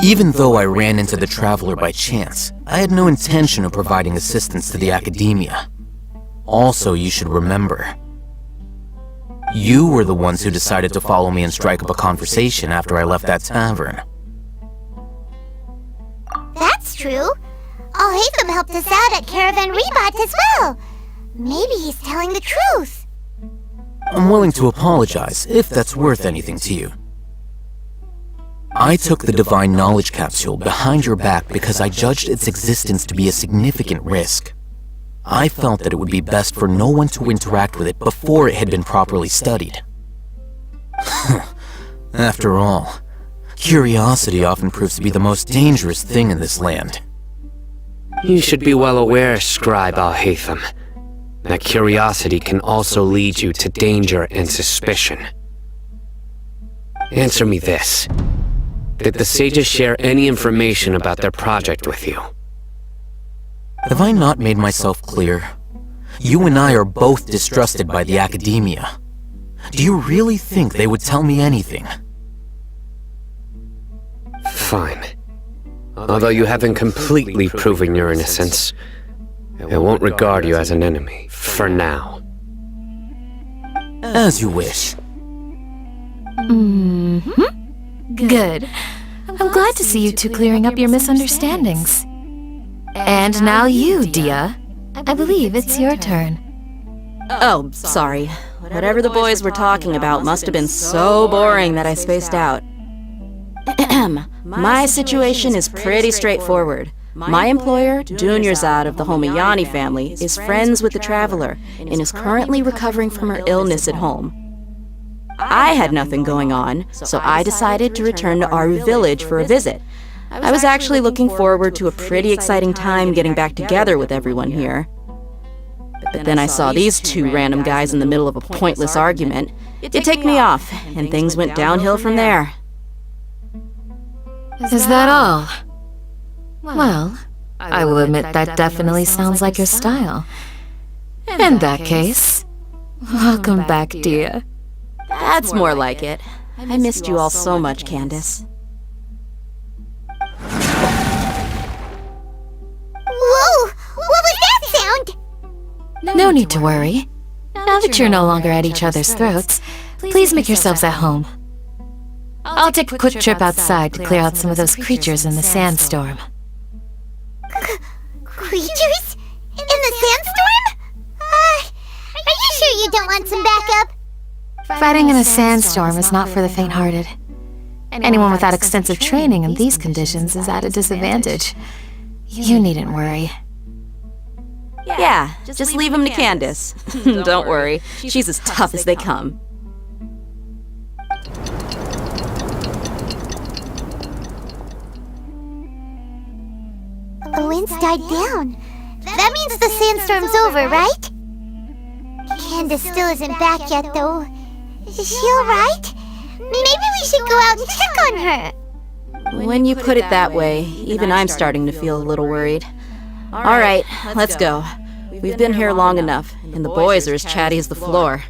Even though I ran into the Traveler by chance, I had no intention of providing assistance to the Academia. Also, you should remember, you were the ones who decided to follow me and strike up a conversation after I left that tavern. That's true. Al-Haytham helped us out at Caravan Rebat as well. Maybe he's telling the truth. I'm willing to apologize, if that's worth anything to you. I took the Divine Knowledge Capsule behind your back because I judged its existence to be a significant risk. I felt that it would be best for no one to interact with it before it had been properly studied. After all, curiosity often proves to be the most dangerous thing in this land. You should be well aware, Scribe Al-Haytham, that curiosity can also lead you to danger and suspicion. Answer me this. Did the sages share any information about their project with you? Have I not made myself clear? You and I are both distrusted by the Academia. Do you really think they would tell me anything? Fine. Although you haven't completely proven your innocence, I won't regard you as an enemy, for now. As you wish. Good. I'm glad to see you two clearing up your misunderstandings. And now you, Dia. I believe it's your turn. Oh, sorry. Whatever the boys were talking about must have been so boring that I spaced out. My situation is pretty straightforward. My employer, Dunyarzad of the Homayani family, is friends with the Traveler and is currently recovering from her illness at home. I had nothing going on, so I decided to return to Aru village for a visit. I was actually looking forward to a pretty exciting time getting back together with everyone here. But then I saw these two random guys in the middle of a pointless argument. It ticked me off, and things went downhill from there. Is that all? Well, I will admit that definitely sounds like your style. In that case, welcome back, Dia. That's more like it. I missed you all so much, Candace. Whoa! What was that sound? No need to worry. Now that you're no longer at each other's throats, please make yourselves at home. I'll take a quick trip outside to clear out some of those creatures in the sandstorm. Creatures? In the sandstorm? Are you sure you don't want some backup? Fighting in a sandstorm is not for the faint-hearted. Anyone without extensive training in these conditions is at a disadvantage. You needn't worry. Yeah, just leave him to Candace. Don't worry, she's as tough as they come. The wind's died down. That means the sandstorm's over, right? Candace still isn't back yet, though. Is she alright? Maybe we should go out and check on her. When you put it that way, even I'm starting to feel a little worried. Alright, let's go. We've been here long enough, and the boys are as chatty as the floor.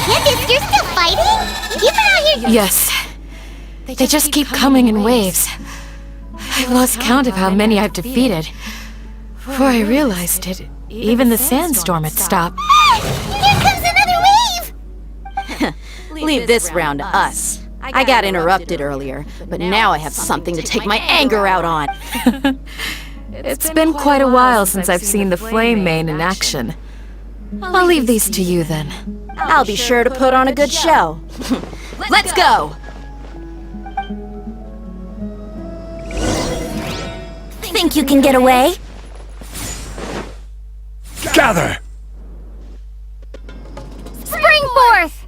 Candace, you're still fighting? You've been out here... Yes. They just keep coming in waves. I've lost count of how many I've defeated. Before I realized it, even the sandstorm had stopped. Here comes another wave! Leave this round to us. I got interrupted earlier, but now I have something to take my anger out on. It's been quite a while since I've seen the Flame Mane in action. I'll leave these to you then. I'll be sure to put on a good show. Let's go! Think you can get away? Gather! Spring forth!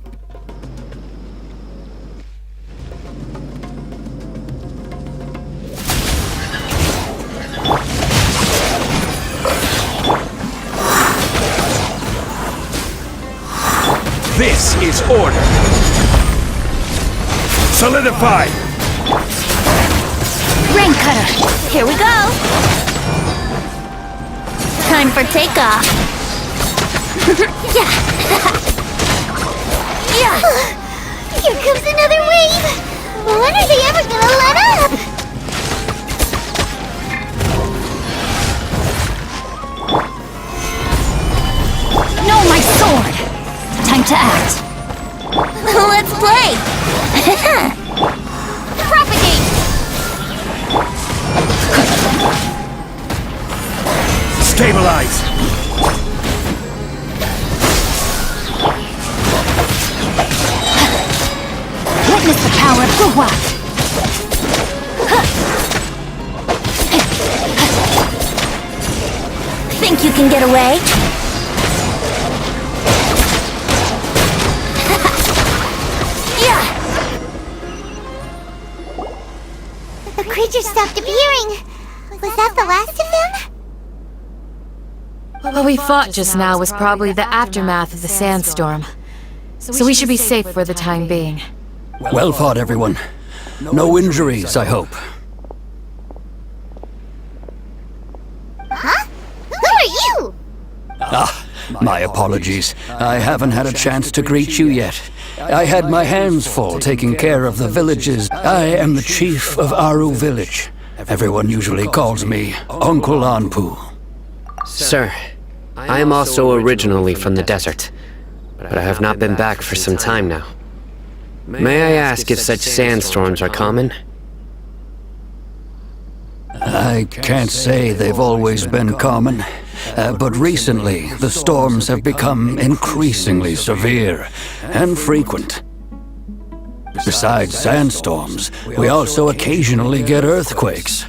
This is order! Solidify! Rain Cutter! Here we go! Time for takeoff! Yeah! Yeah! Here comes another wave! When are they ever gonna let up? No, my sword! Time to act. Let's play! Propagate! Stabilize! Witness the power of the whack! Think you can get away? The creature stopped appearing. Was that the last of them? What we fought just now was probably the aftermath of the sandstorm. So we should be safe for the time being. Well fought, everyone. No injuries, I hope. Huh? Who are you? My apologies. I haven't had a chance to greet you yet. I had my hands full taking care of the villages. I am the chief of Aru village. Everyone usually calls me Uncle Anpu. Sir, I am also originally from the desert, but I have not been back for some time now. May I ask if such sandstorms are common? I can't say they've always been common, but recently the storms have become increasingly severe and frequent. Besides sandstorms, we also occasionally get earthquakes.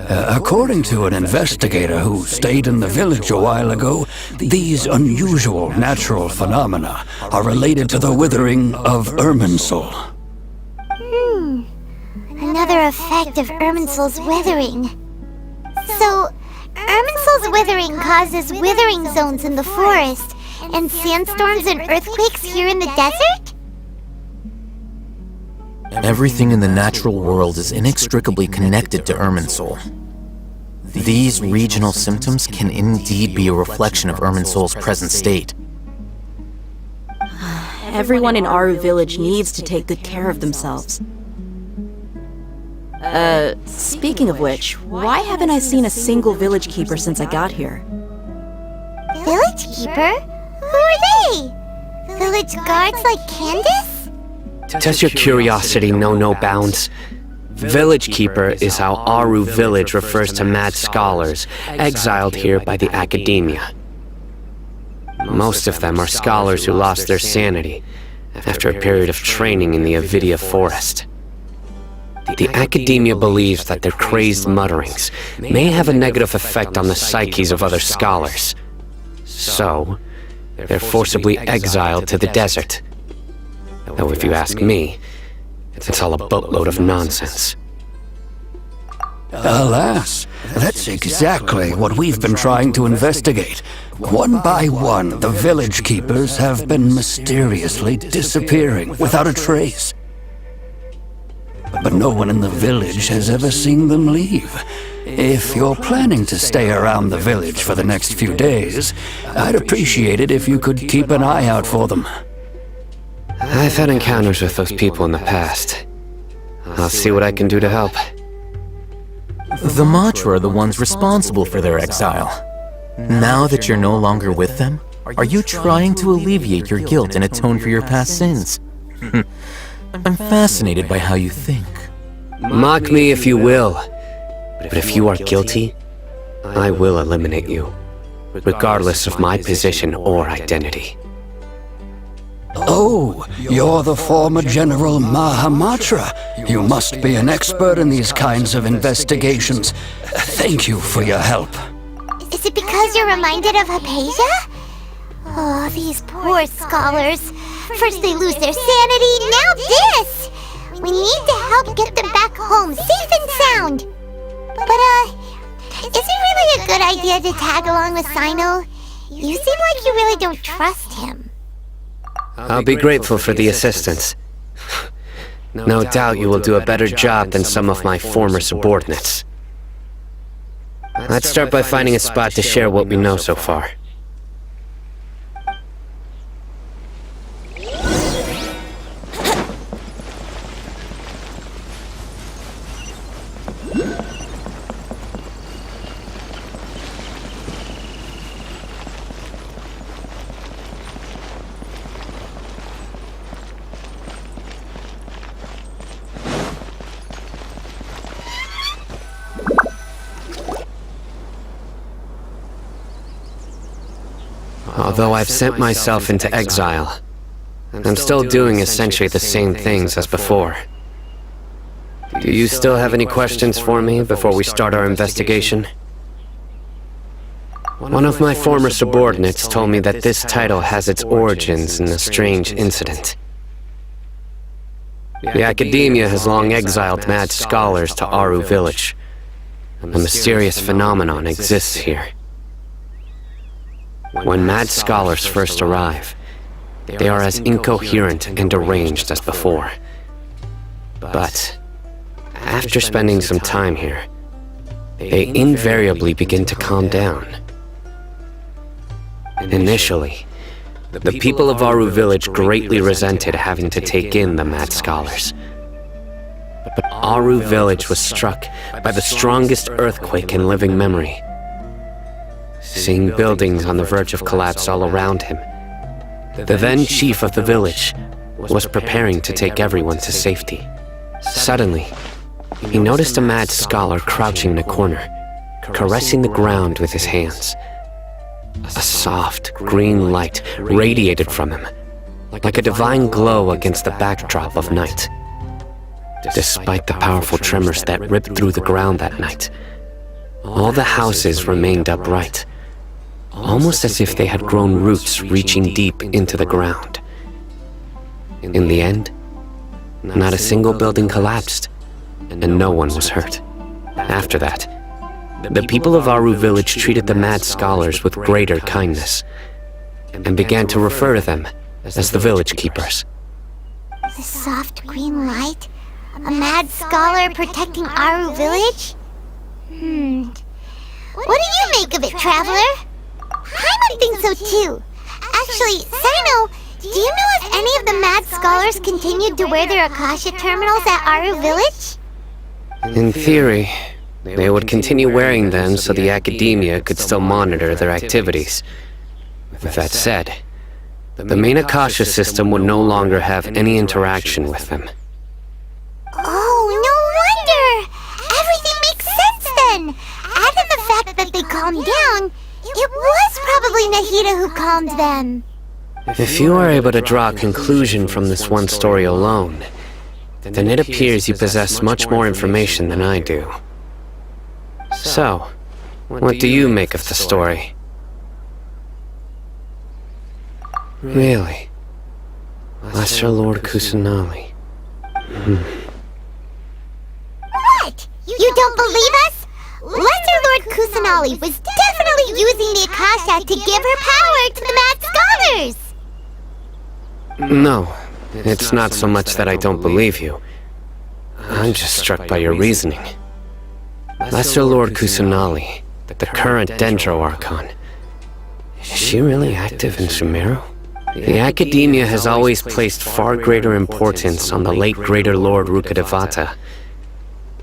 According to an investigator who stayed in the village a while ago, these unusual natural phenomena are related to the withering of Irminsul. Another effect of Irminsul's withering. So, Irminsul's withering causes withering zones in the forest, and sandstorms and earthquakes here in the desert? Everything in the natural world is inextricably connected to Irminsul. These regional symptoms can indeed be a reflection of Irminsul's present state. Everyone in Aru Village needs to take good care of themselves. Speaking of which, why haven't I seen a single village keeper since I got here? Village keeper? Who are they? Village guards like Candace? Does your curiosity know no bounds? Village Keeper is how Aru Village refers to mad scholars exiled here by the Academia. Most of them are scholars who lost their sanity after a period of training in the Avidia forest. The Academia believes that their crazed mutterings may have a negative effect on the psyches of other scholars. So, they're forcibly exiled to the desert. Though if you ask me, it's all a boatload of nonsense. Alas, that's exactly what we've been trying to investigate. One by one, the village keepers have been mysteriously disappearing without a trace. But no one in the village has ever seen them leave. If you're planning to stay around the village for the next few days, I'd appreciate it if you could keep an eye out for them. I've had encounters with those people in the past. I'll see what I can do to help. The Matra are the ones responsible for their exile. Now that you're no longer with them, are you trying to alleviate your guilt and atone for your past sins? I'm fascinated by how you think. Mock me if you will, but if you are guilty, I will eliminate you, regardless of my position or identity. Oh, you're the former General Mahamatra. You must be an expert in these kinds of investigations. Thank you for your help. Is it because you're reminded of Hypatia? Oh, these poor scholars. First they lose their sanity, now this! We need to help get them back home, safe and sound. But, is it really a good idea to tag along with Sino? You seem like you really don't trust him. I'll be grateful for the assistance. No doubt you will do a better job than some of my former subordinates. Let's start by finding a spot to share what we know so far. Although I've sent myself into exile, I'm still doing essentially the same things as before. Do you still have any questions for me before we start our investigation? One of my former subordinates told me that this title has its origins in a strange incident. The Academia has long exiled mad scholars to Aru Village. A mysterious phenomenon exists here. When mad scholars first arrive, they are as incoherent and deranged as before. But after spending some time here, they invariably begin to calm down. Initially, the people of Aru Village greatly resented having to take in the mad scholars. But Aru Village was struck by the strongest earthquake in living memory. Seeing buildings on the verge of collapse all around him, the then chief of the village was preparing to take everyone to safety. Suddenly, he noticed a mad scholar crouching in a corner, caressing the ground with his hands. A soft, green light radiated from him, like a divine glow against the backdrop of night. Despite the powerful tremors that ripped through the ground that night, all the houses remained upright, almost as if they had grown roots reaching deep into the ground. In the end, not a single building collapsed, and no one was hurt. After that, the people of Aru Village treated the mad scholars with greater kindness, and began to refer to them as the village keepers. The soft green light? A mad scholar protecting Aru village? What do you make of it, Traveler? Paimon thinks so too. Actually, Sino, do you know if any of the mad scholars continued to wear their Akasha terminals at Aru village? In theory, they would continue wearing them so the academia could still monitor their activities. With that said, the main Akasha system would no longer have any interaction with them. Oh, no wonder! Everything makes sense then! Add in the fact that they calmed down, it was probably Nahida who calmed them. If you are able to draw a conclusion from this one story alone, then it appears you possess much more information than I do. So, what do you make of the story? Really? Lesser Lord Kusanali. What? You don't believe us? Lesser Lord Kusanali was definitely using the Akasha to give her power to the mad scholars! No, it's not so much that I don't believe you. I'm just struck by your reasoning. Lesser Lord Kusanali, the current Dendro Archon. Is she really active in Sumero? The Academia has always placed far greater importance on the late Greater Lord Rukkhadevata.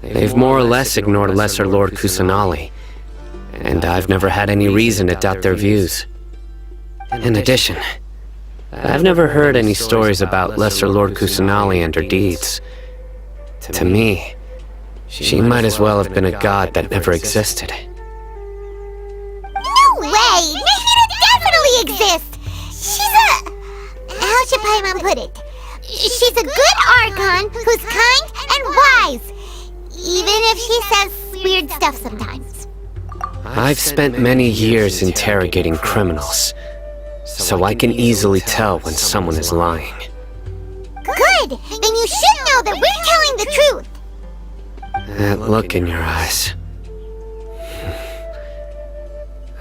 They've more or less ignored Lesser Lord Kusanali, and I've never had any reason to doubt their views. In addition, I've never heard any stories about Lesser Lord Kusanali and her deeds. To me, she might as well have been a god that never existed. No way! Nahida definitely exists! She's a... how should Paimon put it? She's a good Archon who's kind and wise, even if she says weird stuff sometimes. I've spent many years interrogating criminals, so I can easily tell when someone is lying. Good! Then you should know that we're telling the truth! That look in your eyes.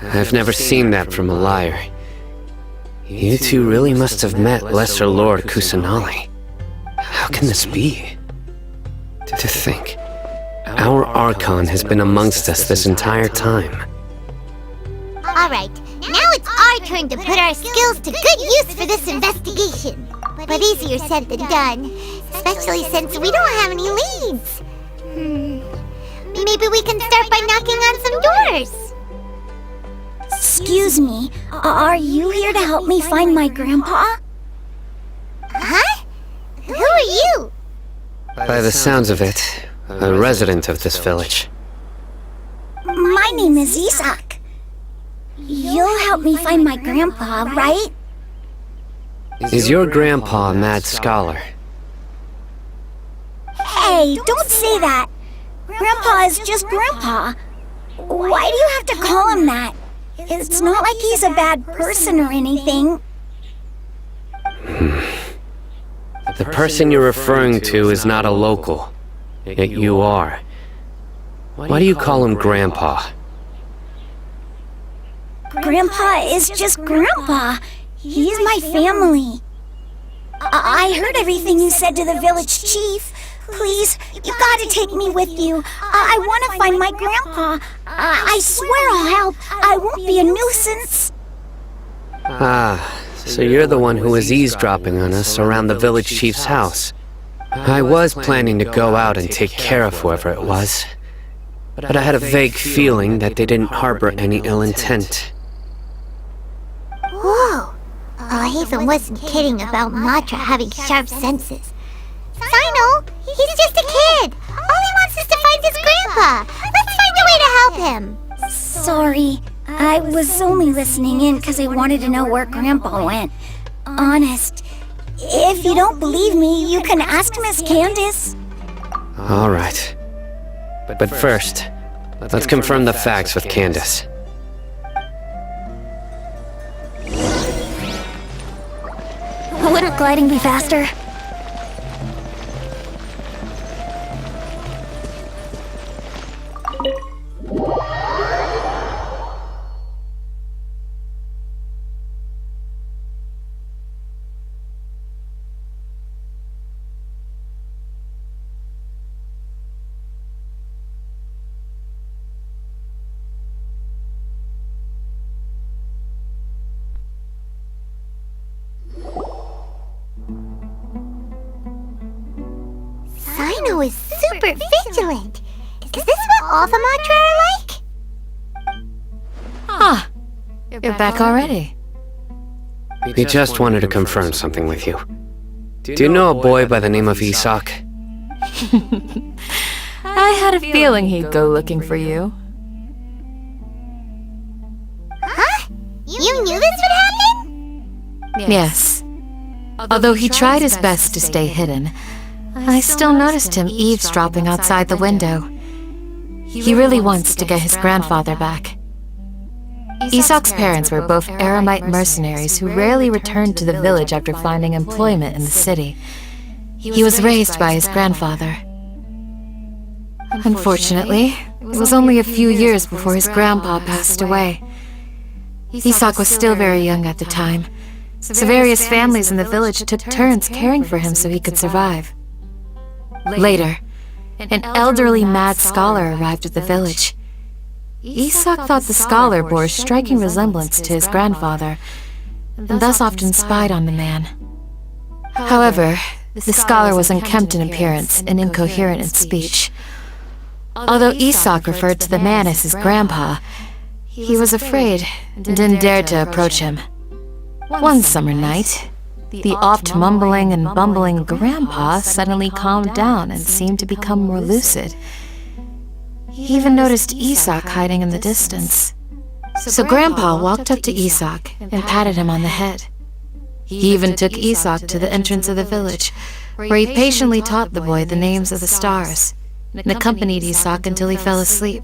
I've never seen that from a liar. You two really must have met Lesser Lord Kusanali. How can this be? To think, our Archon has been amongst us this entire time. Alright, now it's our turn to put our skills to good use for this investigation. But easier said than done, especially since we don't have any leads. Maybe we can start by knocking on some doors. Excuse me, are you here to help me find my grandpa? Huh? Who are you? By the sounds of it, a resident of this village. My name is Isak. You'll help me find my grandpa, right? Is your grandpa a mad scholar? Hey, don't say that. Grandpa is just Grandpa. Why do you have to call him that? It's not like he's a bad person or anything. The person you're referring to is not a local, yet you are. Why do you call him Grandpa? Grandpa is just Grandpa. He's my family. I heard everything you said to the village chief. Please, you gotta take me with you. I want to find my grandpa. I swear I'll help. I won't be a nuisance. Ah, so you're the one who was eavesdropping on us around the village chief's house. I was planning to go out and take care of whoever it was, but I had a vague feeling that they didn't harbor any ill intent. Whoa! Haven wasn't kidding about Matra having sharp senses. Sino, he's just a kid. All he wants is to find his grandpa. Let's find a way to help him. Sorry, I was only listening in because I wanted to know where Grandpa went. Honest, if you don't believe me, you can ask Miss Candace. All right. But first, let's confirm the facts with Candace. Wouldn't gliding be faster? Sino is super vigilant. Is this what all the Matra are like? Ah, you're back already. We just wanted to confirm something with you. Do you know a boy by the name of Isak? I had a feeling he'd go looking for you. Huh? You knew this would happen? Yes. Although he tried his best to stay hidden, I still noticed him eavesdropping outside the window. He really wants to get his grandfather back. Isak's parents were both Eremite mercenaries who rarely returned to the village after finding employment in the city. He was raised by his grandfather. Unfortunately, it was only a few years before his grandpa passed away. Isak was still very young at the time, so various families in the village took turns caring for him so he could survive. Later, an elderly mad scholar arrived at the village. Isak thought the scholar bore a striking resemblance to his grandfather, and thus often spied on the man. However, the scholar was unkempt in appearance and incoherent in speech. Although Isak referred to the man as his grandpa, he was afraid and didn't dare to approach him. One summer night, the oft mumbling and bumbling grandpa suddenly calmed down and seemed to become more lucid. He even noticed Isak hiding in the distance. So Grandpa walked up to Isak and patted him on the head. He even took Isak to the entrance of the village, where he patiently taught the boy the names of the stars, and accompanied Isak until he fell asleep.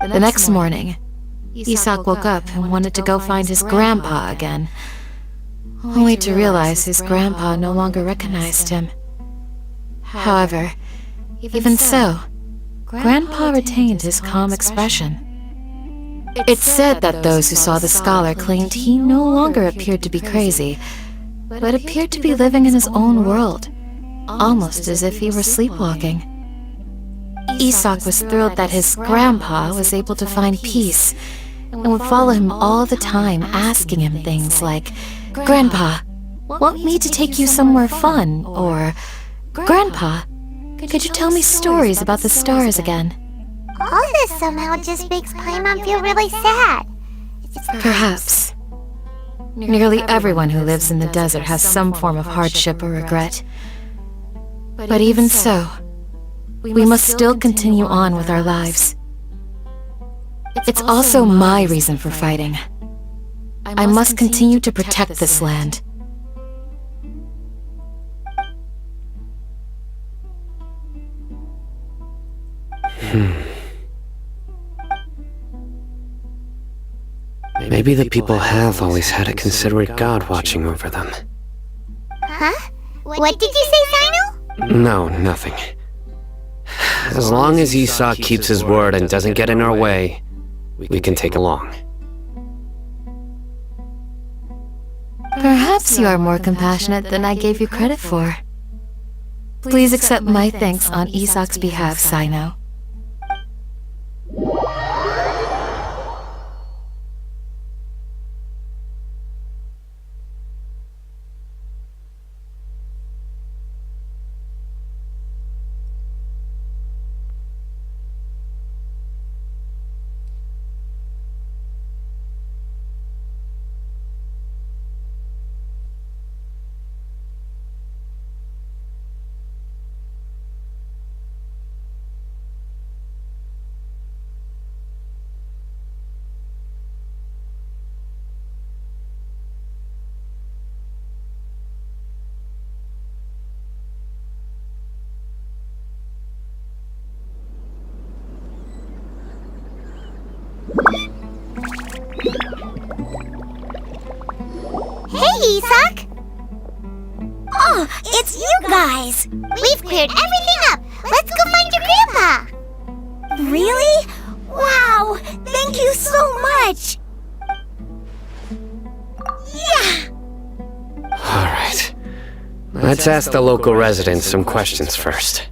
The next morning, Isak woke up and wanted to go find his grandpa again, only to realize his grandpa no longer recognized him. However, even so, Grandpa retained his calm expression. It's said that those who saw the scholar claimed he no longer appeared to be crazy, but appeared to be living in his own world, almost as if he were sleepwalking. Isak was thrilled that his grandpa was able to find peace, and would follow him all the time, asking him things like, "Grandpa, want me to take you somewhere fun?" or, "Grandpa, could you tell me stories about the stars again?" All this somehow just makes Paimon feel really sad. Perhaps. Nearly everyone who lives in the desert has some form of hardship or regret. But even so, we must still continue on with our lives. It's also my reason for fighting. I must continue to protect this land. Maybe the people have always had a considerate god watching over them. Huh? What did you say, Sino? No, nothing. As long as Isak keeps his word and doesn't get in our way, we can take along. Perhaps you are more compassionate than I gave you credit for. Please accept my thanks on Isak's behalf, Sino. Hey, Isak! Oh, it's you guys! We've cleared everything up! Let's go find your grandpa! Really? Wow! Thank you so much! Yeah! Alright. Let's ask the local residents some questions first.